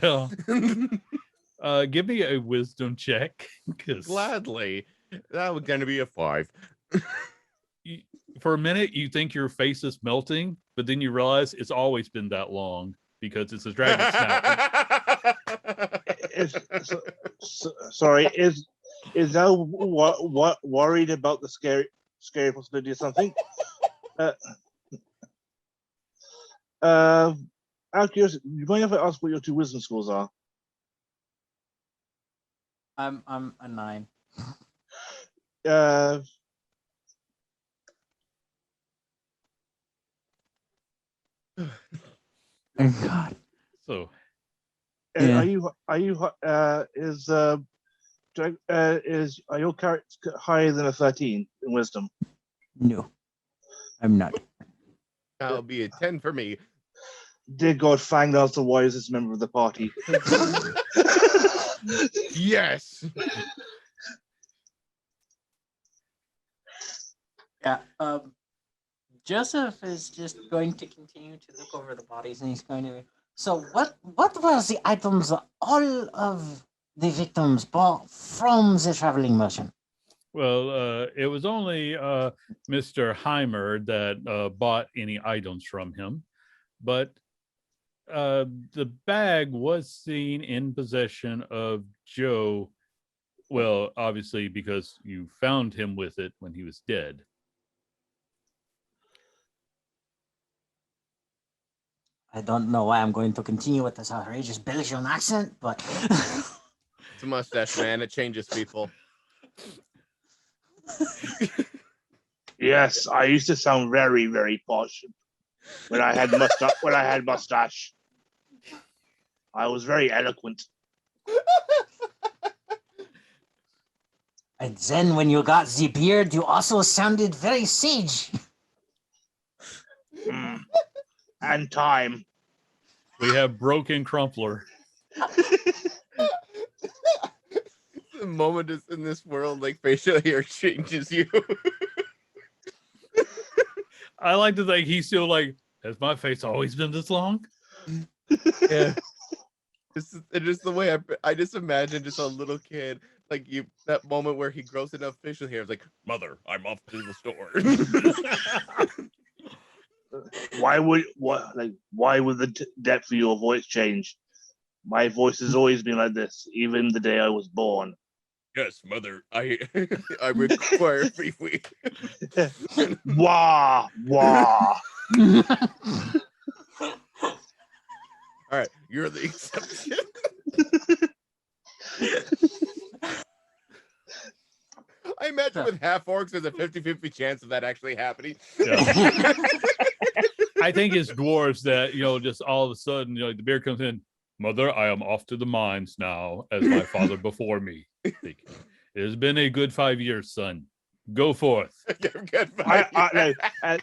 Give me a wisdom check. Gladly. That was going to be a 5. For a minute, you think your face is melting, but then you realize it's always been that long because it's a dragon snap. Sorry, is thou what worried about the scary possibility of something? Out of curiosity, you mind if I ask what your 2 wisdom scores are? I'm a 9. Oh, God. So Yeah. Are your characters higher than a 13 in wisdom? No, I'm not. That'll be a 10 for me. Dear God, Fangdal's the wisest member of the party. Yes. Yeah. Joseph is just going to continue to look over the bodies, and he's going to. So what was the items that all of the victims bought from the traveling merchant? well, it was only Mr. Heimer that bought any items from him, but the bag was seen in possession of Joe. Well, obviously, because you found him with it when he was dead. I don't know why I'm going to continue with this outrageous Belgian accent, but It's a mustache, man. It changes people. Yes, I used to sound very, very posh when I had mustache. I was very eloquent. and then when you got the beard, you also sounded very sage. And time. We have Broken Crumpler. The moment is in this world, like facial hair changes you. I like to think he's still like, has my face always been this long? Yeah. It's just the way I just imagine just a little kid, like that moment where he grows enough facial hair. It's like, mother, I'm off to the store. Why would the depth of your voice change? My voice has always been like this, even the day I was born. Yes, mother, I require free week. Wah wah. All right, you're the exception. I imagine with half orcs, there's a 50-50 chance of that actually happening. Yeah. I think it's dwarves that, just all of a sudden, the beard comes in. Mother, I am off to the mines now, as my father before me. It has been a good 5 years, son. Go forth.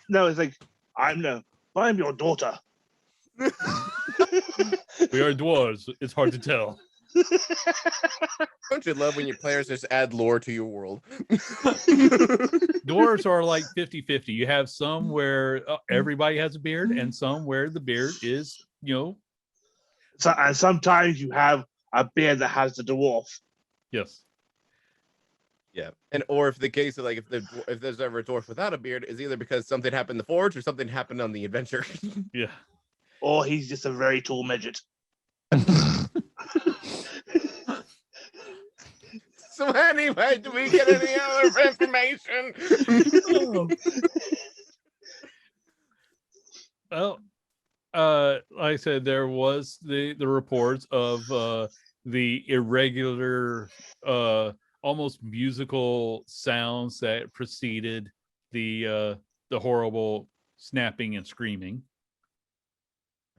No, it's like I'm your daughter. We are dwarves. It's hard to tell. Don't you love when your players just add lore to your world? Dwarves are like 50-50. You have some where everybody has a beard and some where the beard is, So, and sometimes you have a beard that has the dwarf. Yes. Yeah, and or if the case of if there's ever a dwarf without a beard, is either because something happened in the forge or something happened on the adventure. Yeah. Or he's just a very tall midget. So anyway, do we get any other information? Well, like I said, there was the reports of the irregular, almost musical sounds that preceded the horrible snapping and screaming.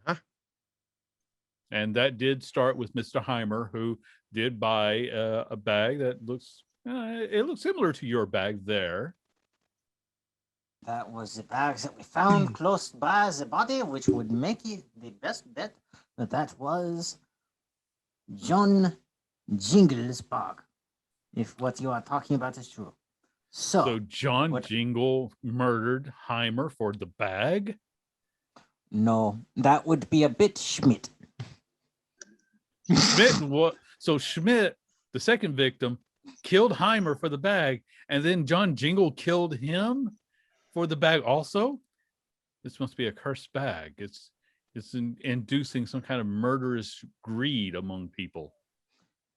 Huh. And that did start with Mr. Heimer, who did buy a bag that looks similar to your bag there. That was the bags that we found close by the body, which would make it the best bet that was John Jingle's bag, if what you are talking about is true. So John Jingle murdered Heimer for the bag? No, that would be a bit Schmidt. Schmidt, the second victim, killed Heimer for the bag, and then John Jingle killed him for the bag also? This must be a cursed bag. It's inducing some kind of murderous greed among people.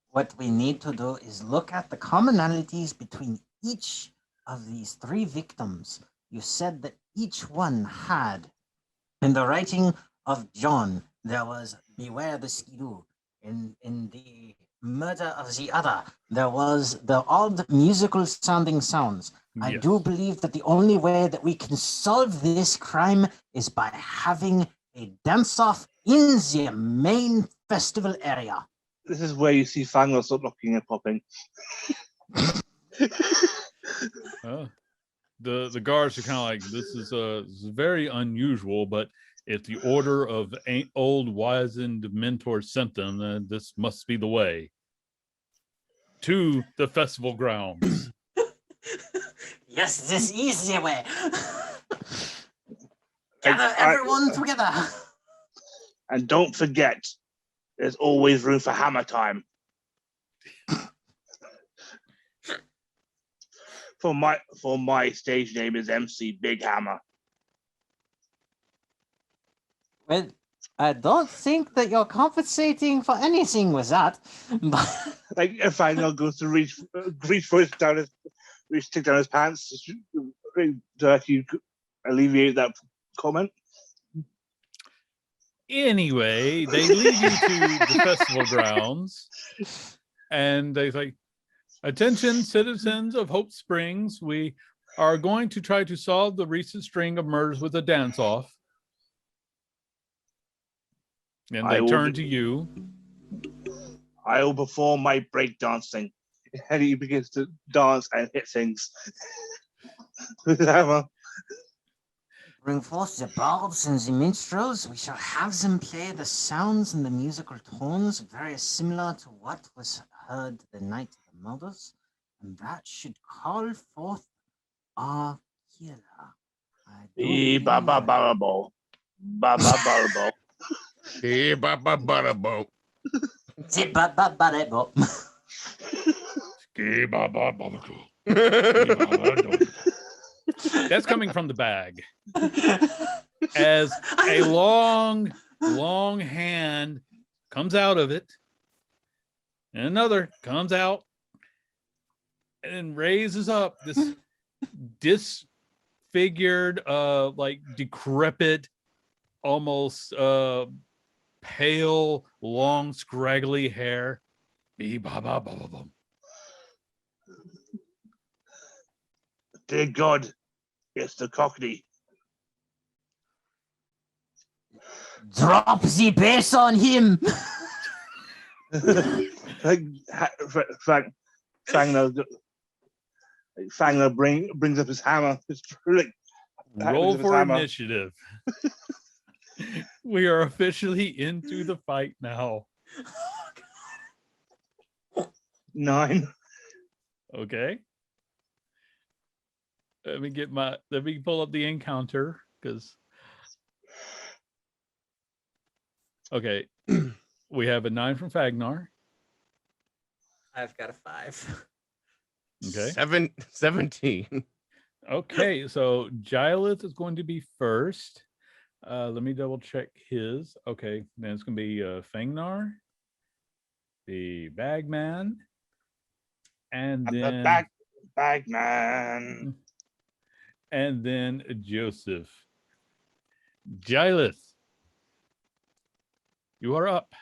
What we need to do is look at the commonalities between each of these three victims. You said that each one had, in the writing of John, there was beware the skidoo. In the murder of the other, there was the odd musical sounding sounds. I do believe that the only way that we can solve this crime is by having a dance-off in the main festival area. This is where you see Fangor start looking and popping. The guards are kind of like, this is very unusual, but if the order of old wizened mentor sent them, then this must be the way to the festival grounds. Yes, this is the way. Gather everyone together. And don't forget, there's always room for hammer time. For my stage name is MC Big Hammer. Well, I don't think that you're compensating for anything with that. But Like if Fangor goes to reach for his take down his pants to actually alleviate that comment. Anyway, they lead you to the festival grounds, and they say, attention, citizens of Hope Springs, we are going to try to solve the recent string of murders with a dance-off. And they turn to you. I will perform my breakdancing. And he begins to dance and hit things with the hammer. bring forth the bards and the minstrels. We shall have them play the sounds and the musical tones very similar to what was heard the night of the murders. And that should call forth our killer. Ba ba ba bo. Ba ba ba bo. Ba-ba-ba-ba-bo. Zip-ba-ba-ba-da-bo. That's coming from the bag. As a long hand comes out of it, and another comes out and raises up this disfigured, like decrepit, almost pale, long, scraggly hair. Dear God, it's the Cockney. Drop the bass on him. Fangor brings up his hammer. Roll for initiative. We are officially into the fight now. 9. Okay. Let me pull up the encounter because. Okay. We have a 9 from Fagnar. I've got a 5. Okay. 17. Okay, so Gilith is going to be first. Let me double check his. Okay, then it's going to be Fangnar, the Bagman, and then the Bagman. And then Joseph. Gilith, you are up.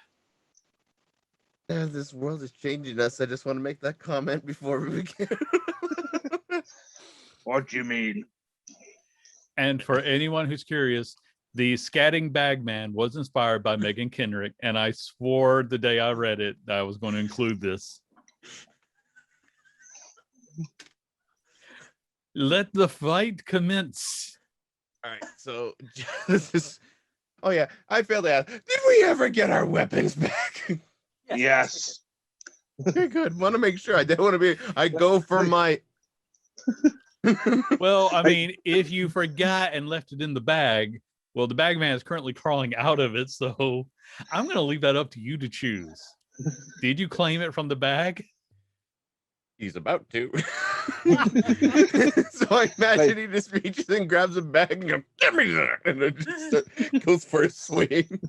This world is changing us. I just want to make that comment before we begin. What do you mean? And for anyone who's curious, the scatting Bagman was inspired by Megan Kendrick, and I swore the day I read it that I was going to include this. Let the fight commence. All right, so this is. Oh yeah, I failed to ask. Did we ever get our weapons back? Yes. Okay, good. Want to make sure. I didn't want to be. I go for my. Well, I mean, if you forgot and left it in the bag, well, the Bagman is currently crawling out of it, so I'm going to leave that up to you to choose. Did you claim it from the bag? He's about to. So I imagine he just reaches and grabs a bag and goes, "Give me that!" And then just goes for a swing.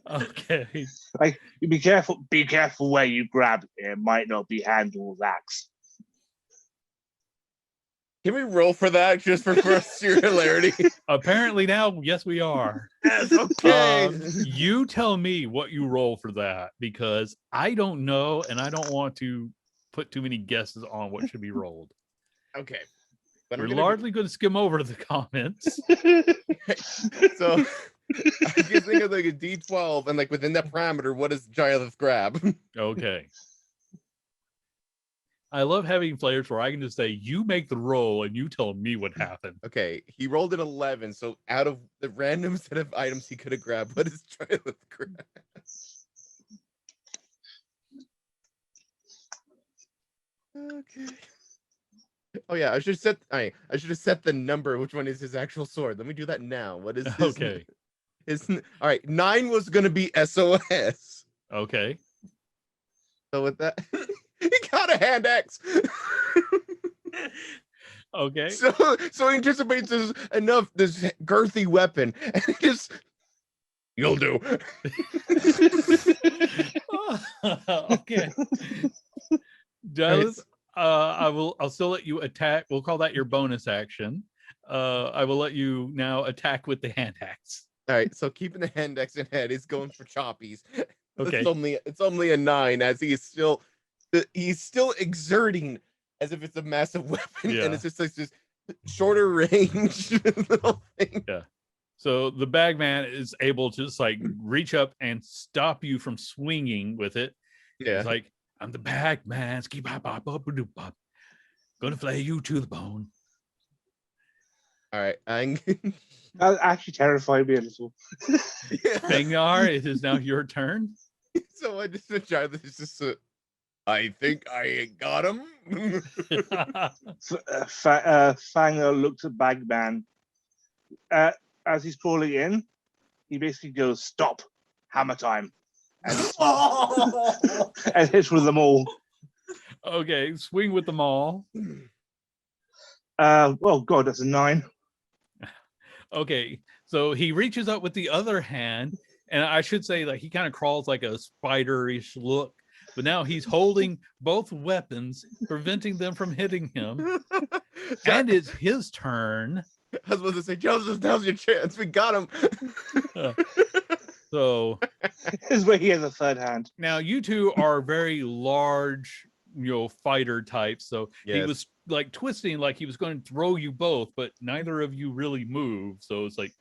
Okay. Like, be careful where you grab. It might not be handled axe. Can we roll for that just for hilarity? Apparently now, yes, we are. Yes, okay. You tell me what you roll for that, because I don't know, and I don't want to put too many guesses on what should be rolled. Okay. But We're largely going to skim over the comments. So I can think of like a D12, and like within that parameter, what does Gylith grab? Okay. I love having players where I can just say, you make the roll and you tell me what happened. Okay, he rolled an 11, so out of the random set of items he could have grabbed, what does Gylith grab? Okay. Oh yeah, I should have set the number. Which one is his actual sword? Let me do that now. What is his? Okay. All right. 9 was gonna be SOS. Okay. So with that, he got a hand axe. Okay. So he anticipates this girthy weapon, and he just you'll do. Okay. Dallas, I'll still let you attack. We'll call that your bonus action. I will let you now attack with the hand axe. All right. So keeping the hand axe in head, he's going for choppies. Okay. It's only a 9, as he's still exerting as if it's a massive weapon, Yeah. and it's just like this shorter range little thing. Yeah. So the bagman is able to just like reach up and stop you from swinging with it. Yeah. It's like, I'm the bagman. Gonna flay you to the bone. All right. That actually terrified me a little. Fengar, it is now your turn. So I just enjoy this. It's just I think I got him. Fanger looks at Bagman. As he's crawling in, he basically goes, "Stop! Hammer time!" and hits with them all. Okay, swing with them all. Oh god, that's a 9. Okay, so he reaches up with the other hand, and I should say like he kind of crawls like a spider-ish look, but now he's holding both weapons, preventing them from hitting him. And it's his turn. I was about to say, Joseph, now's your chance. We got him. So This is where he has a third hand. now you two are very large, fighter types. So he Yes. was like twisting like he was going to throw you both, but neither of you really moved. So it's like,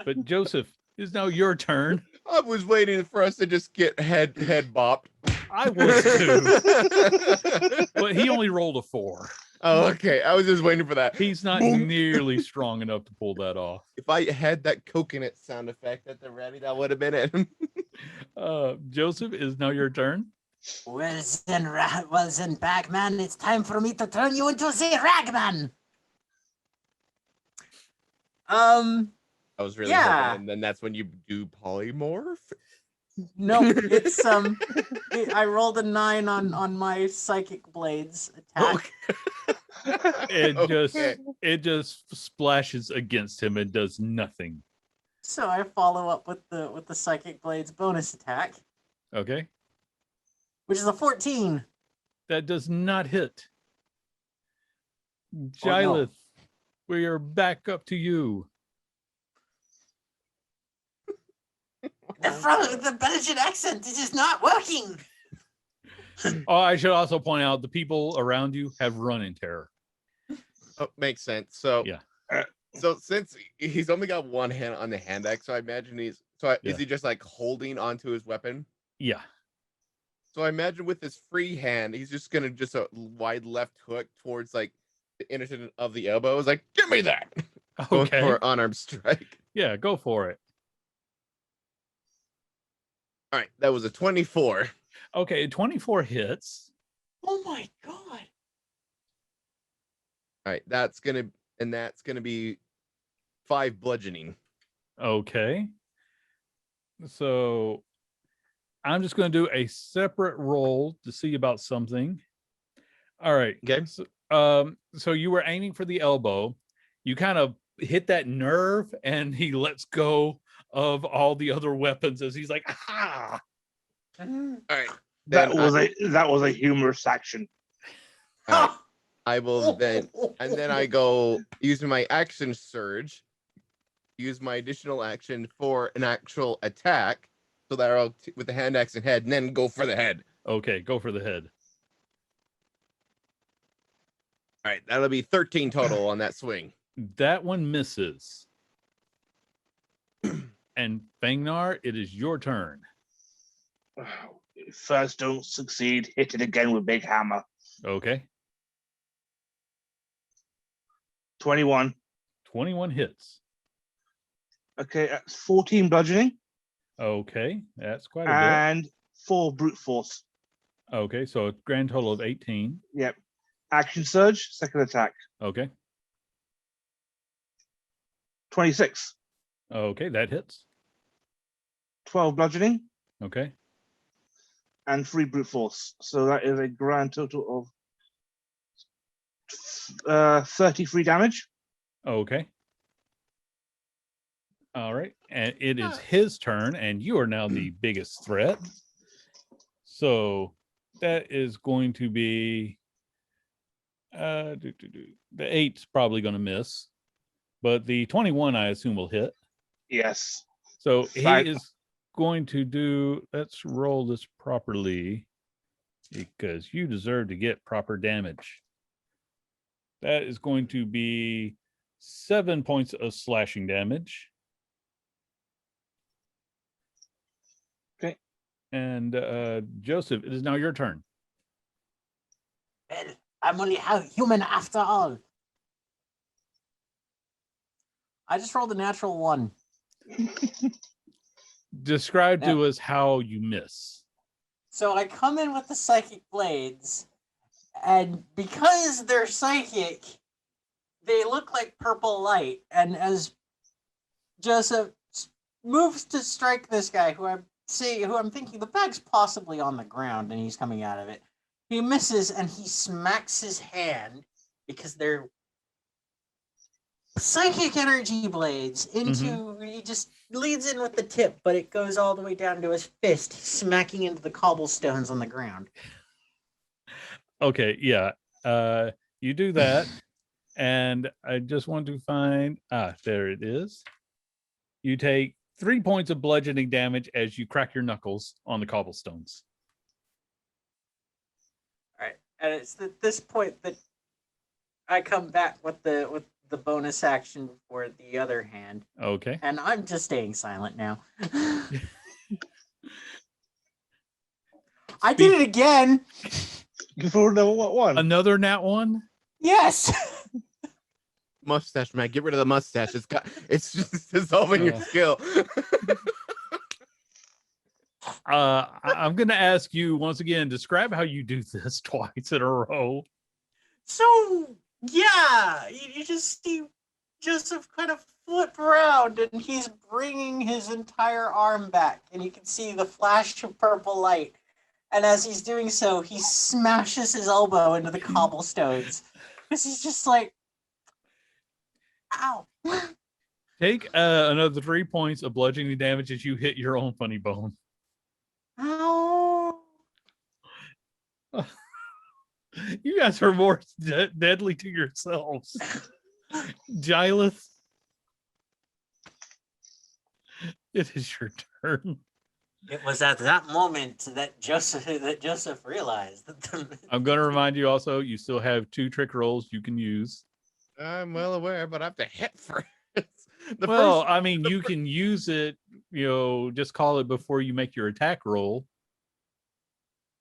but Joseph, it's now your turn. I was waiting for us to just get head bopped. I was too, but he only rolled a 4. Oh, okay. I was just waiting for that. He's not Boom. nearly strong enough to pull that off. If I had that coconut sound effect at the ready, that would have been it. Joseph, is now your turn. Well then, Bagman, it's time for me to turn you into the Ragman. I was really Yeah. hoping, and then that's when you do polymorph. No, it's I rolled a 9 on my psychic blades attack. It just splashes against him and does nothing. So I follow up with the psychic blades bonus attack, Okay, which is a 14. that does not hit. Oh, no. Gylith, we are back up to you. The Belgian accent is just not working. Oh, I should also point out the people around you have run in terror. Oh, makes sense. So Yeah. So since he's only got one hand on the hand axe, so I imagine is Yeah. he just like holding onto his weapon? Yeah. So I imagine with his free hand, he's just gonna just a wide left hook towards like the intersection of the elbow. It's like, give me that. Going Okay. for unarmed strike. Yeah, go for it. All right, that was a 24. Okay, 24 hits. Oh my god. All right, that's gonna be 5 bludgeoning. Okay. So I'm just going to do a separate roll to see about something. All right. Okay. So you were aiming for the elbow. You kind of hit that nerve, and he lets go of all the other weapons as he's like, ah. All right, That then was a humorous action. all right, I will then, and then I go using my action surge, use my additional action for an actual attack, so that I'll with the hand axe and head, and then go for the head. Okay, go for the head. All right, that'll be 13 total on that swing. That one misses. And Fangnar, it is your turn. First, don't succeed. Hit it again with big hammer. Okay. 21. 21 hits. Okay, that's 14 bludgeoning Okay, that's quite a and 4 brute force. bit. Okay, so a grand total of 18. Yep. Action surge, second attack. Okay. 26. Okay, that hits. 12 bludgeoning Okay. and 3 brute force. So that is a grand total of 33 damage. Okay. All right. And it is his turn, and you are now the biggest threat. So that is going to be the 8's probably going to miss, but the 21 I assume will hit. Yes. So he Five. is going to do, let's roll this properly because you deserve to get proper damage. That is going to be 7 points of slashing damage. Okay. And Joseph, it is now your turn. Well, I'm only human after all. I just rolled a natural 1. Describe to us how you miss. So I come in with the psychic blades, and because they're psychic, they look like purple light. And as Joseph moves to strike this guy, who I'm thinking the bag's possibly on the ground and he's coming out of it, he misses and he smacks his hand because they're psychic energy blades into. He just leads in with the tip, but it goes all the way down to his fist, smacking into the cobblestones on the ground. Okay, yeah. You do that, and I just want to find there it is. You take 3 points of bludgeoning damage as you crack your knuckles on the cobblestones. All right, and it's at this point that I come back with the bonus action for the other hand. Okay. And I'm just staying silent now. I did it again. For another one. Another nat one? Yes. Mustache, man. Get rid of the mustache. It's just dissolving your skill. I'm going to ask you once again, describe how you do this twice in a row. So, yeah, you just see Joseph kind of flip around and he's bringing his entire arm back and you can see the flash of purple light. And as he's doing so, he smashes his elbow into the cobblestones because he's just like, ow. Take another 3 points of bludgeoning damage as you hit your own funny bone. Ow. You guys are more deadly to yourselves. Gileth, it is your turn. It was at that moment that Joseph realized that I'm going to remind you also, you still have 2 trick rolls you can use. I'm well aware, but I have to hit first. I mean, you can use it, just call it before you make your attack roll.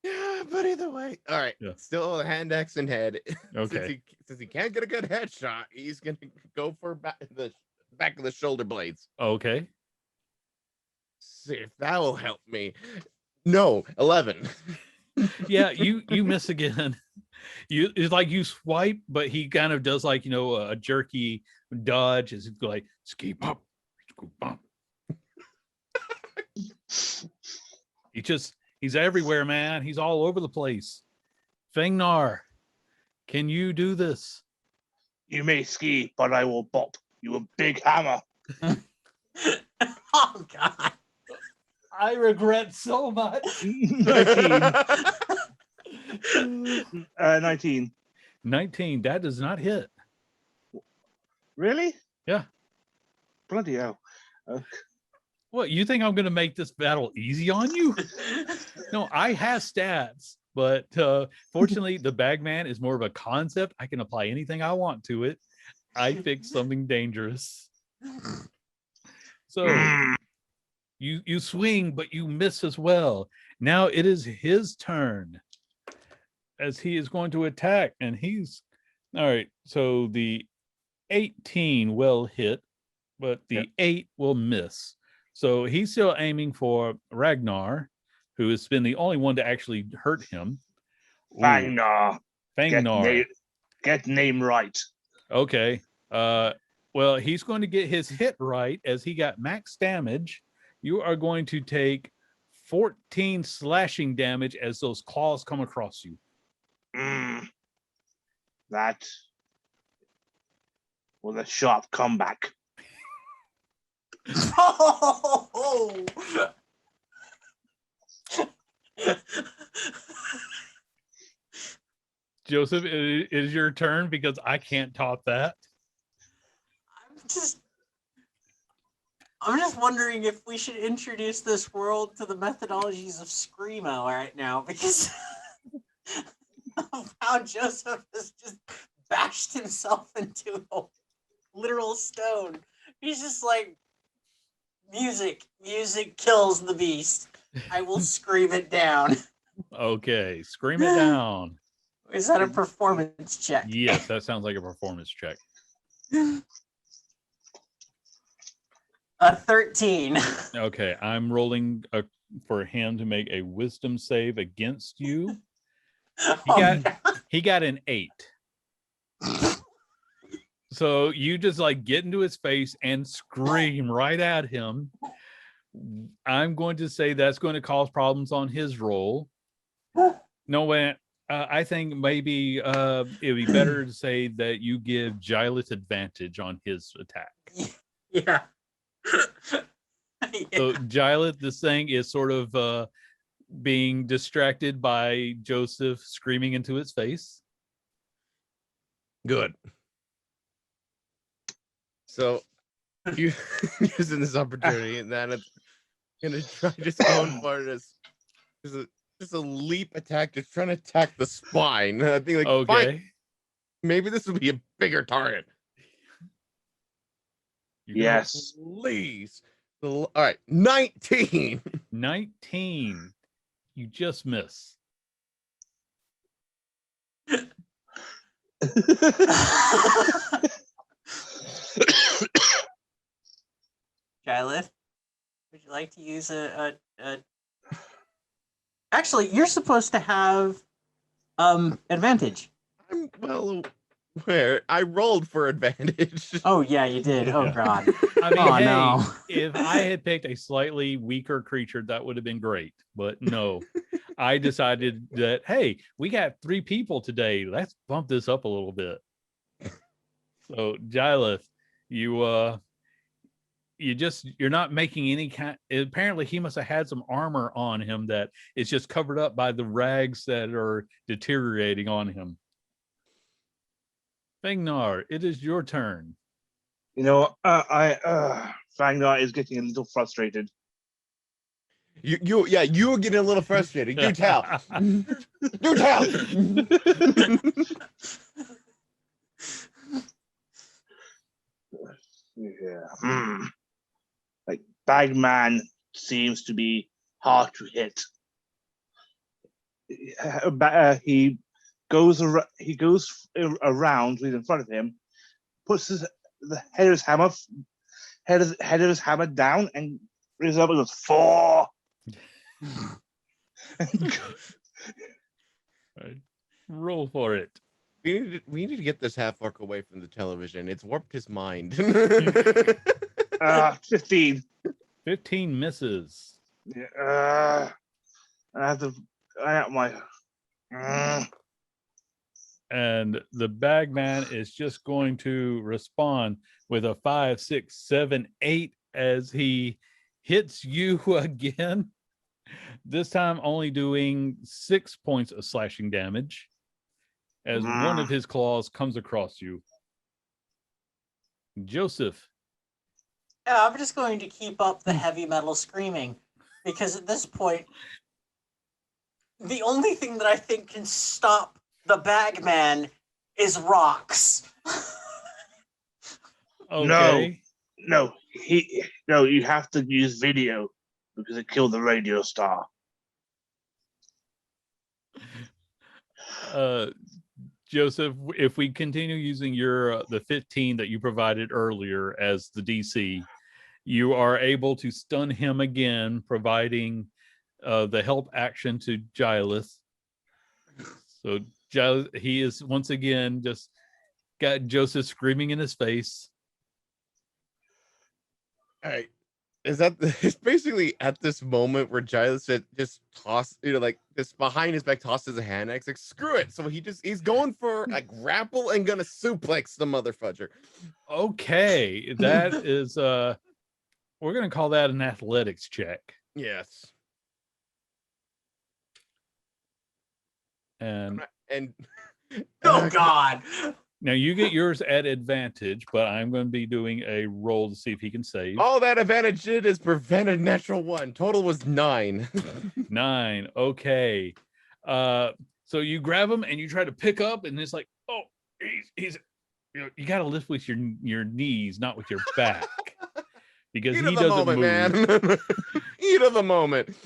Yeah, but either way. All right. Yeah. Still a hand axe in head. Okay. Since he can't get a good headshot, he's going to go for back of the shoulder blades. Okay. See if that will help me. No, 11. Yeah, you miss again. It's like you swipe, but he kind of does like, a jerky dodge as he's like, ski bump, scoop bump. He's everywhere, man. He's all over the place. Fangnar, can you do this? You may ski, but I will bop you a big hammer. oh god. I regret so much. 19. 19. 19. That does not hit. Really? Yeah. Bloody hell. What, you think I'm going to make this battle easy on you? No, I have stats, but fortunately, the Bagman is more of a concept. I can apply anything I want to it. I picked something dangerous. So you swing, but you miss as well. Now it is his turn as he is going to attack, and he's all right. So the 18 will hit, but the 8 will miss. So he's still aiming for Ragnar, who has been the only one to actually hurt him. Ooh, Fangnar. Fangnar. Get name right. Okay. Well, he's going to get his hit right as he got max damage. You are going to take 14 slashing damage as those claws come across you. That was a sharp comeback. Oh! Joseph, it is your turn because I can't top that. I'm just wondering if we should introduce this world to the methodologies of Screamo right now, because of how Joseph has just bashed himself into a literal stone. He's just like, music kills the beast. I will scream it down. Okay, scream it down. Is that a performance check? Yes, that sounds like a performance check. A 13. Okay, I'm rolling for him to make a wisdom save against you. He got an 8. So you just like get into his face and scream right at him. I'm going to say that's going to cause problems on his roll. No way. I think maybe it would be better to say that you give Giles advantage on his attack. Yeah. So Giles, this thing is sort of being distracted by Joseph screaming into his face. Good. So you using this opportunity, and then it's gonna try just going for this. Just a leap attack, just trying to attack the spine. I think like, Okay. fine, maybe this would be a bigger target. Yes. Please. All right, 19. 19. You just miss. Giles, would you like to use a Actually, you're supposed to have advantage. I'm well aware. I rolled for advantage. Oh yeah, you did. Oh Yeah. god. I mean, Oh, hey, no. if I had picked a slightly weaker creature, that would have been great. But no, I decided that, hey, we got 3 people today. Let's bump this up a little bit. So, Giles, you're not making any kind. Apparently, he must have had some armor on him that is just covered up by the rags that are deteriorating on him. Fangnar, it is your turn. You know, Fangnar is getting a little frustrated. You were getting a little frustrated. Do tell. Do tell. Yeah. Like Bagman seems to be hard to hit. He goes around with in front of him, puts the head of his hammer down, and raises up and goes 4. Right. Roll for it. We need to get this half orc away from the television. It's warped his mind. 15. 15 misses. I have to. I have my. And the bagman is just going to respond with a 5, 6, 7, 8 as he hits you again. This time only doing 6 points of slashing damage as one of his claws comes across you. Joseph. Yeah, I'm just going to keep up the heavy metal screaming, because at this point, the only thing that I think can stop the bagman is rocks. Okay. No, you have to use video because it killed the radio star. Joseph, if we continue using your the 15 that you provided earlier as the DC, you are able to stun him again, providing the help action to Gileth. So Gileth, he is once again just got Joseph screaming in his face. All right. It's basically at this moment where Giles just toss, like just behind his back tosses a hand axe, like screw it. So he's going for a grapple and gonna suplex the motherfudger. Okay, that is we're gonna call that an athletics check. Yes. And Oh God! now you get yours at advantage, but I'm going to be doing a roll to see if he can save. all that advantage did is prevented natural 1. Total was 9. 9. Okay. So you grab him and you try to pick up, and it's like, oh, he's you got to lift with your knees, not with your back, because Heat he of the doesn't moment, move. man. Heat of the moment.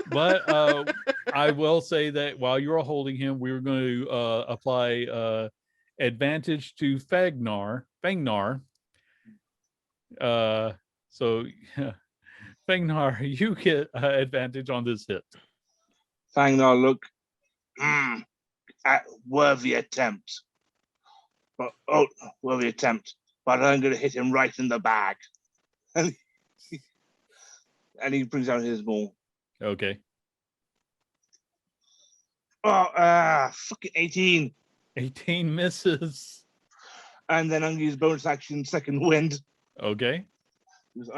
But I will say that while you are holding him, we were going to apply advantage to Fangnar. So Fangnar, you get advantage on this hit. Fangnar, look, at worthy attempt. Worthy attempt. But I'm going to hit him right in the back. And he brings out his maul. Okay. Fucking 18. 18 misses. And then I'm going to use bonus action second wind. Okay. Because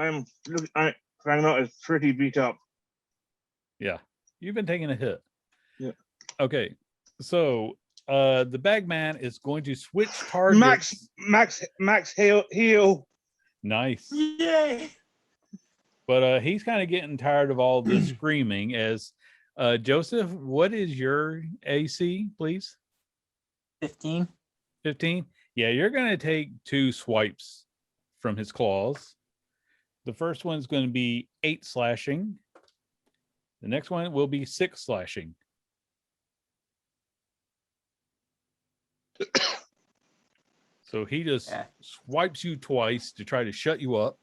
Fangnar is pretty beat up. Yeah. You've been taking a hit. Yeah. Okay. So the bagman is going to switch targets. Max heal. Nice. Yay! But he's kind of getting tired of all this screaming. As Joseph, what is your AC, please? 15. 15. Yeah, you're going to take 2 swipes from his claws. The first one's going to be 8 slashing. The next one will be 6 slashing. So he just swipes you twice to try to shut you up.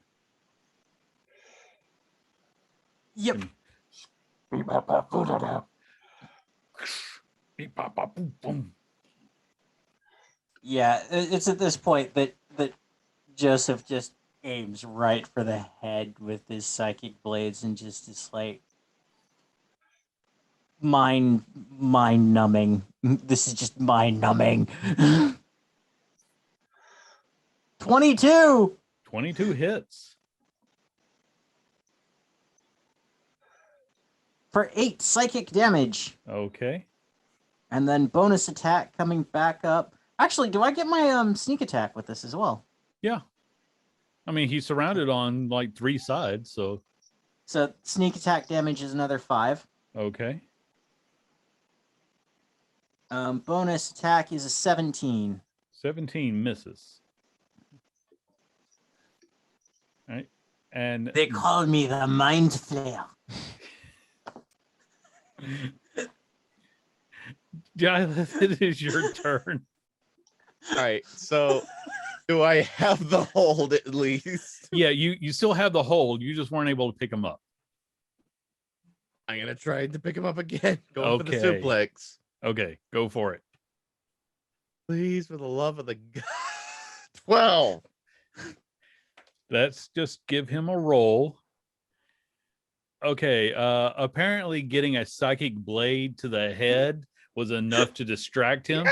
Yep. Yeah, it's at this point that Joseph just aims right for the head with his psychic blades and just is like mind numbing. This is just mind numbing. 22. 22 hits. For 8 psychic damage. Okay. And then bonus attack coming back up. Actually, do I get my sneak attack with this as well? Yeah. I mean, he's surrounded on like 3 sides, so. So sneak attack damage is another 5. Okay. Bonus attack is a 17. 17 misses. All right. And They call me the Mind Flayer. Giles, it is your turn. All right. So do I have the hold at least? Yeah, you still have the hold. You just weren't able to pick him up. I'm going to try to pick him up again. Going for the Okay. suplex. Okay, go for it. Please, for the love of the God. 12. Let's just give him a roll. Okay, apparently getting a psychic blade to the head was enough to distract him,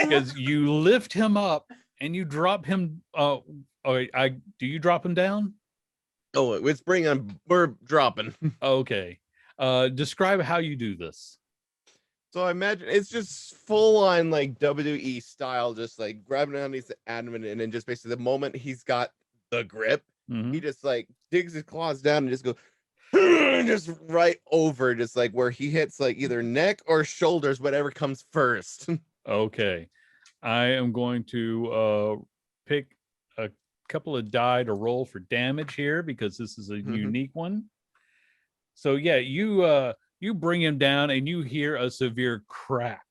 because you lift him up and you drop him. Do you drop him down? Oh, it's we're dropping. Okay. Describe how you do this. So I imagine it's just full on like WWE style, just like grabbing underneath the abdomen, and then just basically the moment he's got the grip, he just like digs his claws down and just goes just right over, just like where he hits like either neck or shoulders, whatever comes first. Okay. I am going to pick a couple of die to roll for damage here because this is a Mhm. unique one. So yeah, you bring him down and you hear a severe crack.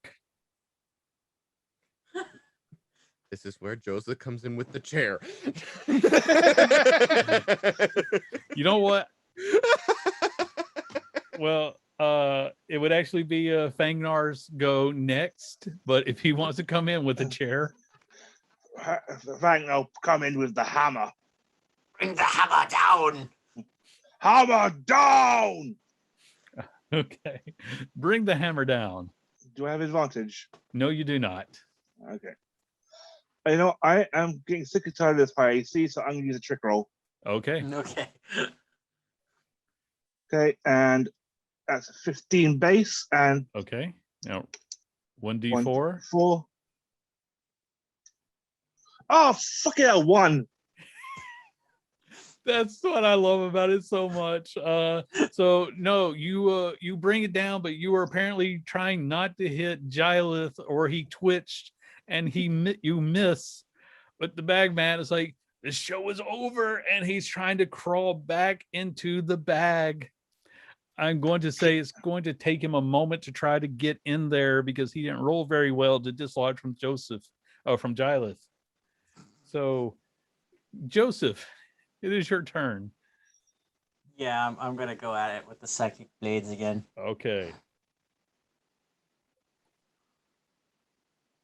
This is where Joseph comes in with the chair. You know what? Well, it would actually be Fangnar's go next, but if he wants to come in with a chair, Frank, I'll come in with the hammer. Bring the hammer down. Hammer down! okay, bring the hammer down. Do I have advantage? No, you do not. Okay. You know, I am getting sick and tired of this high AC, so I'm going to use a trick roll. Okay, Okay. Okay, and that's a 15 base and okay. Now, 1d4. 4. Oh, fuck it, 1. That's what I love about it so much. So no, you bring it down, but you were apparently trying not to hit Gilith, or he twitched and you miss. But the bagman is like, the show is over, and he's trying to crawl back into the bag. I'm going to say it's going to take him a moment to try to get in there because he didn't roll very well to dislodge from from Gilith. So, Joseph, it is your turn. Yeah, I'm gonna go at it with the psychic blades again, Okay.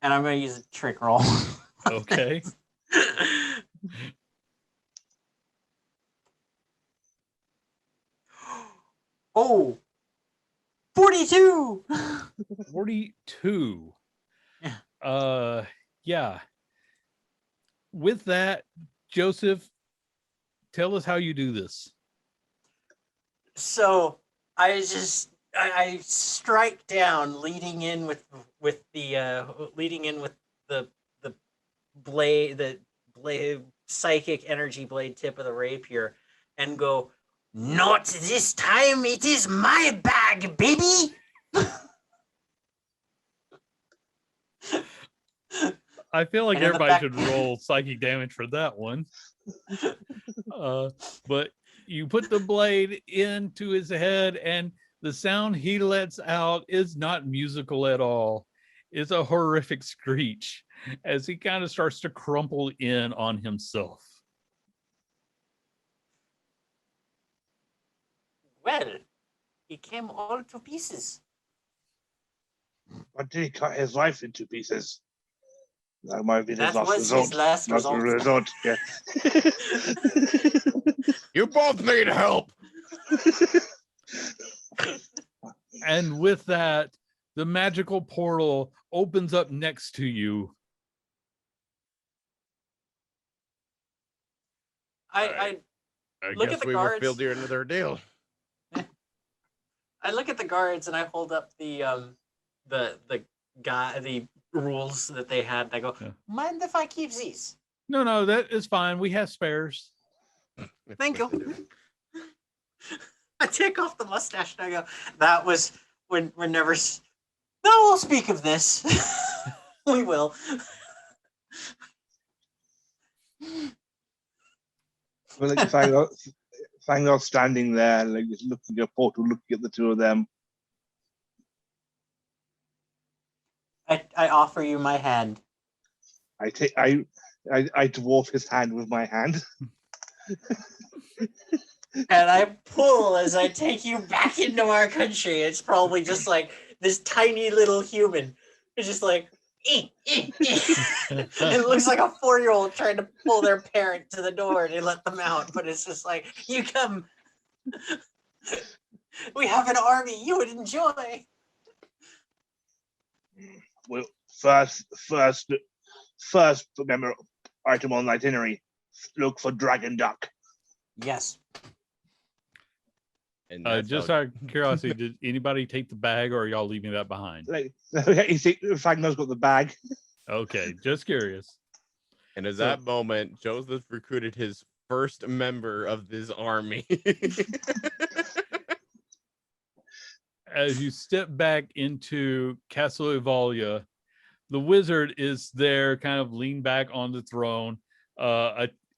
and I'm gonna use a trick roll. Okay. Oh, 42. 42. Yeah. Yeah. With that, Joseph, tell us how you do this. So I strike down, leading in with the blade psychic energy blade tip of the rapier, and go, not this time, it is my bag, baby. I feel like And in the everybody back- should roll psychic damage for that one. But you put the blade into his head, and the sound he lets out is not musical at all. It's a horrific screech as he kind of starts to crumple in on himself. Well, he came all to pieces. But did he cut his life into pieces? That might be his That last was result. his last result. Yeah. You both need help. And with that, the magical portal opens up next to you. I I Look guess at the we were guards. filled in their deal. I look at the guards and I hold up the rules that they had. And I go, Yeah. mind if I keep these? No, that is fine. We have spares. Thank you. I take off the mustache and I go, that was when we're never. No, we'll speak of this. We will. Well, like Fangor standing there, like just looking at a portal, looking at the two of them. I offer you my hand. I dwarf his hand with my hand. And I pull as I take you back into our country. It's probably just like this tiny little human. It's just like, it looks like a 4-year-old trying to pull their parent to the door to let them out. But it's just like, you come. We have an army you would enjoy. Well, first remember item on the itinerary. Look for dragon duck. Yes. And that's Just how- out of curiosity, did anybody take the bag, or are y'all leaving that behind? Like you see, Fagnar's got the bag. Okay, just curious. And at So- that moment, Joseph recruited his first member of this army. As you step back into Castle Evalia, the wizard is there, kind of leaned back on the throne.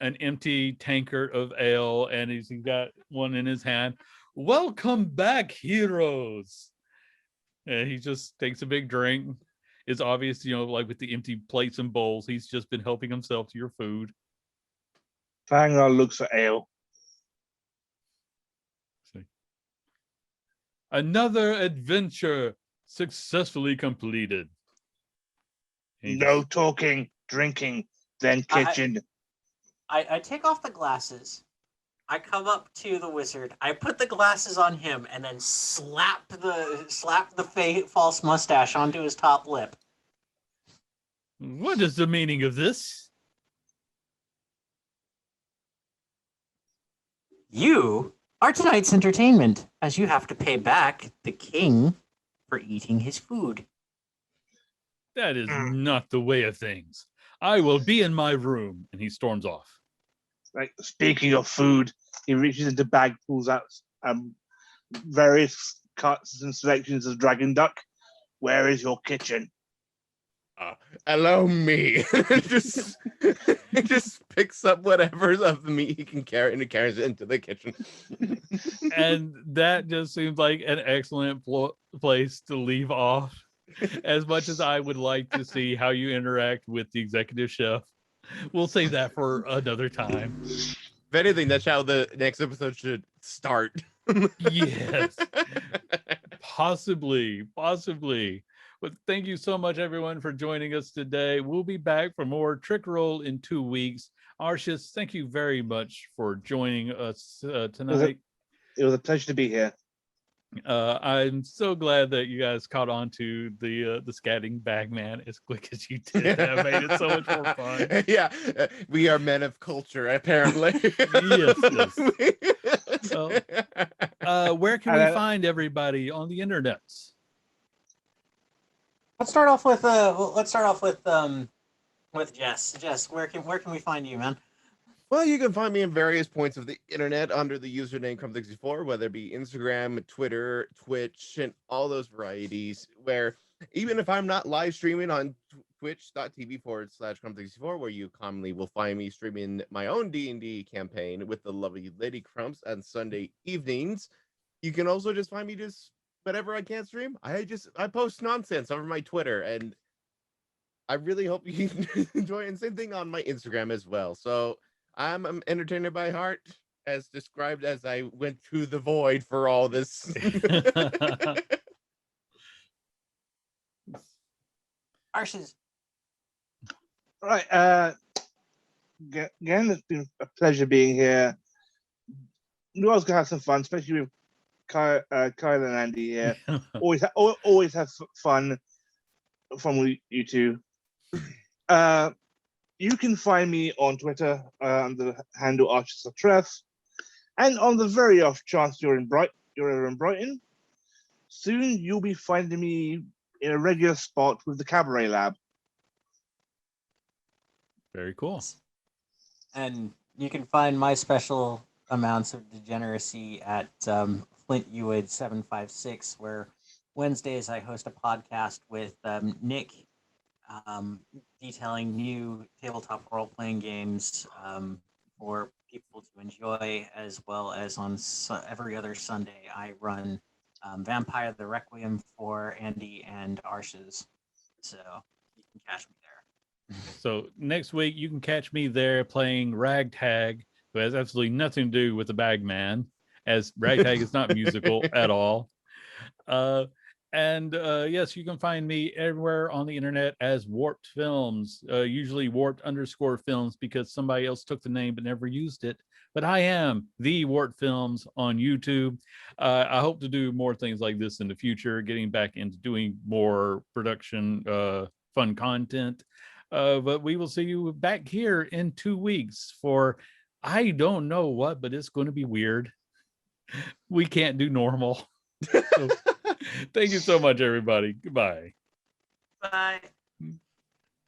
an empty tankard of ale, and he's got one in his hand. Welcome back, heroes. And he just takes a big drink. It's obvious, like with the empty plates and bowls, he's just been helping himself to your food. Fangor looks for ale. Another adventure successfully completed. No talking, drinking, then kitchen. I take off the glasses. I come up to the wizard. I put the glasses on him and then slap the false mustache onto his top lip. What is the meaning of this? You are tonight's entertainment, as you have to pay back the king for eating his food. That is not the way of things. I will be in my room. And he storms off. Like, speaking of food, he reaches into bag, pulls out various cuts and selections of dragon duck. Where is your kitchen? Allow me. just picks up whatever of the meat he can carry and carries it into the kitchen. And that just seems like an excellent place to leave off. As much as I would like to see how you interact with the executive chef, we'll save that for another time. If anything, that's how the next episode should start. Yes. Possibly. But thank you so much, everyone, for joining us today. We'll be back for more Trick Roll in 2 weeks. Arshis, thank you very much for joining us tonight. It was a pleasure to be here. I'm so glad that you guys caught on to the scatting Bagman as quick as you did. That made it so much more fun. Yeah, we are men of culture, apparently. Yes. So, where can we find everybody on the internet? Let's start off with Jess. Jess, where can we find you, man? Well, you can find me in various points of the internet under the username Cometh64, whether it be Instagram, Twitter, Twitch, and all those varieties, where even if I'm not live streaming on twitch.tv/Cometh64, where you commonly will find me streaming my own D&D campaign with the lovely Lady Crumps on Sunday evenings, you can also just find me just whenever I can't stream. I post nonsense over my Twitter, and I really hope you enjoy it. And same thing on my Instagram as well. So I'm an entertainer by heart, as described as I went through the void for all this. Arshes. Right. Again, it's been a pleasure being here. We always gonna have some fun, especially with Kyle and Andy here. always have fun from you two. You can find me on Twitter under the handle Archers and on the very off chance you're in Brighton, soon you'll be finding me in a regular spot with the Cabaret Lab. Very cool. And you can find my special amounts of degeneracy at Flint Ewood 756, where Wednesdays I host a podcast with Nick, detailing new tabletop role-playing games for people to enjoy, as well as on every other Sunday I run Vampire the Requiem for Andy and Arshes. So you can catch me there. So next week you can catch me there playing Ragtag, who has absolutely nothing to do with the Bagman, as Ragtag is not musical at all. And yes, you can find me everywhere on the internet as Warped Films, usually Warped_Films, because somebody else took the name but never used it. But I am the Warped Films on YouTube. I hope to do more things like this in the future, getting back into doing more production, fun content. But we will see you back here in 2 weeks for, I don't know what, but it's going to be weird. We can't do normal. So, thank you so much, everybody. Goodbye. Bye.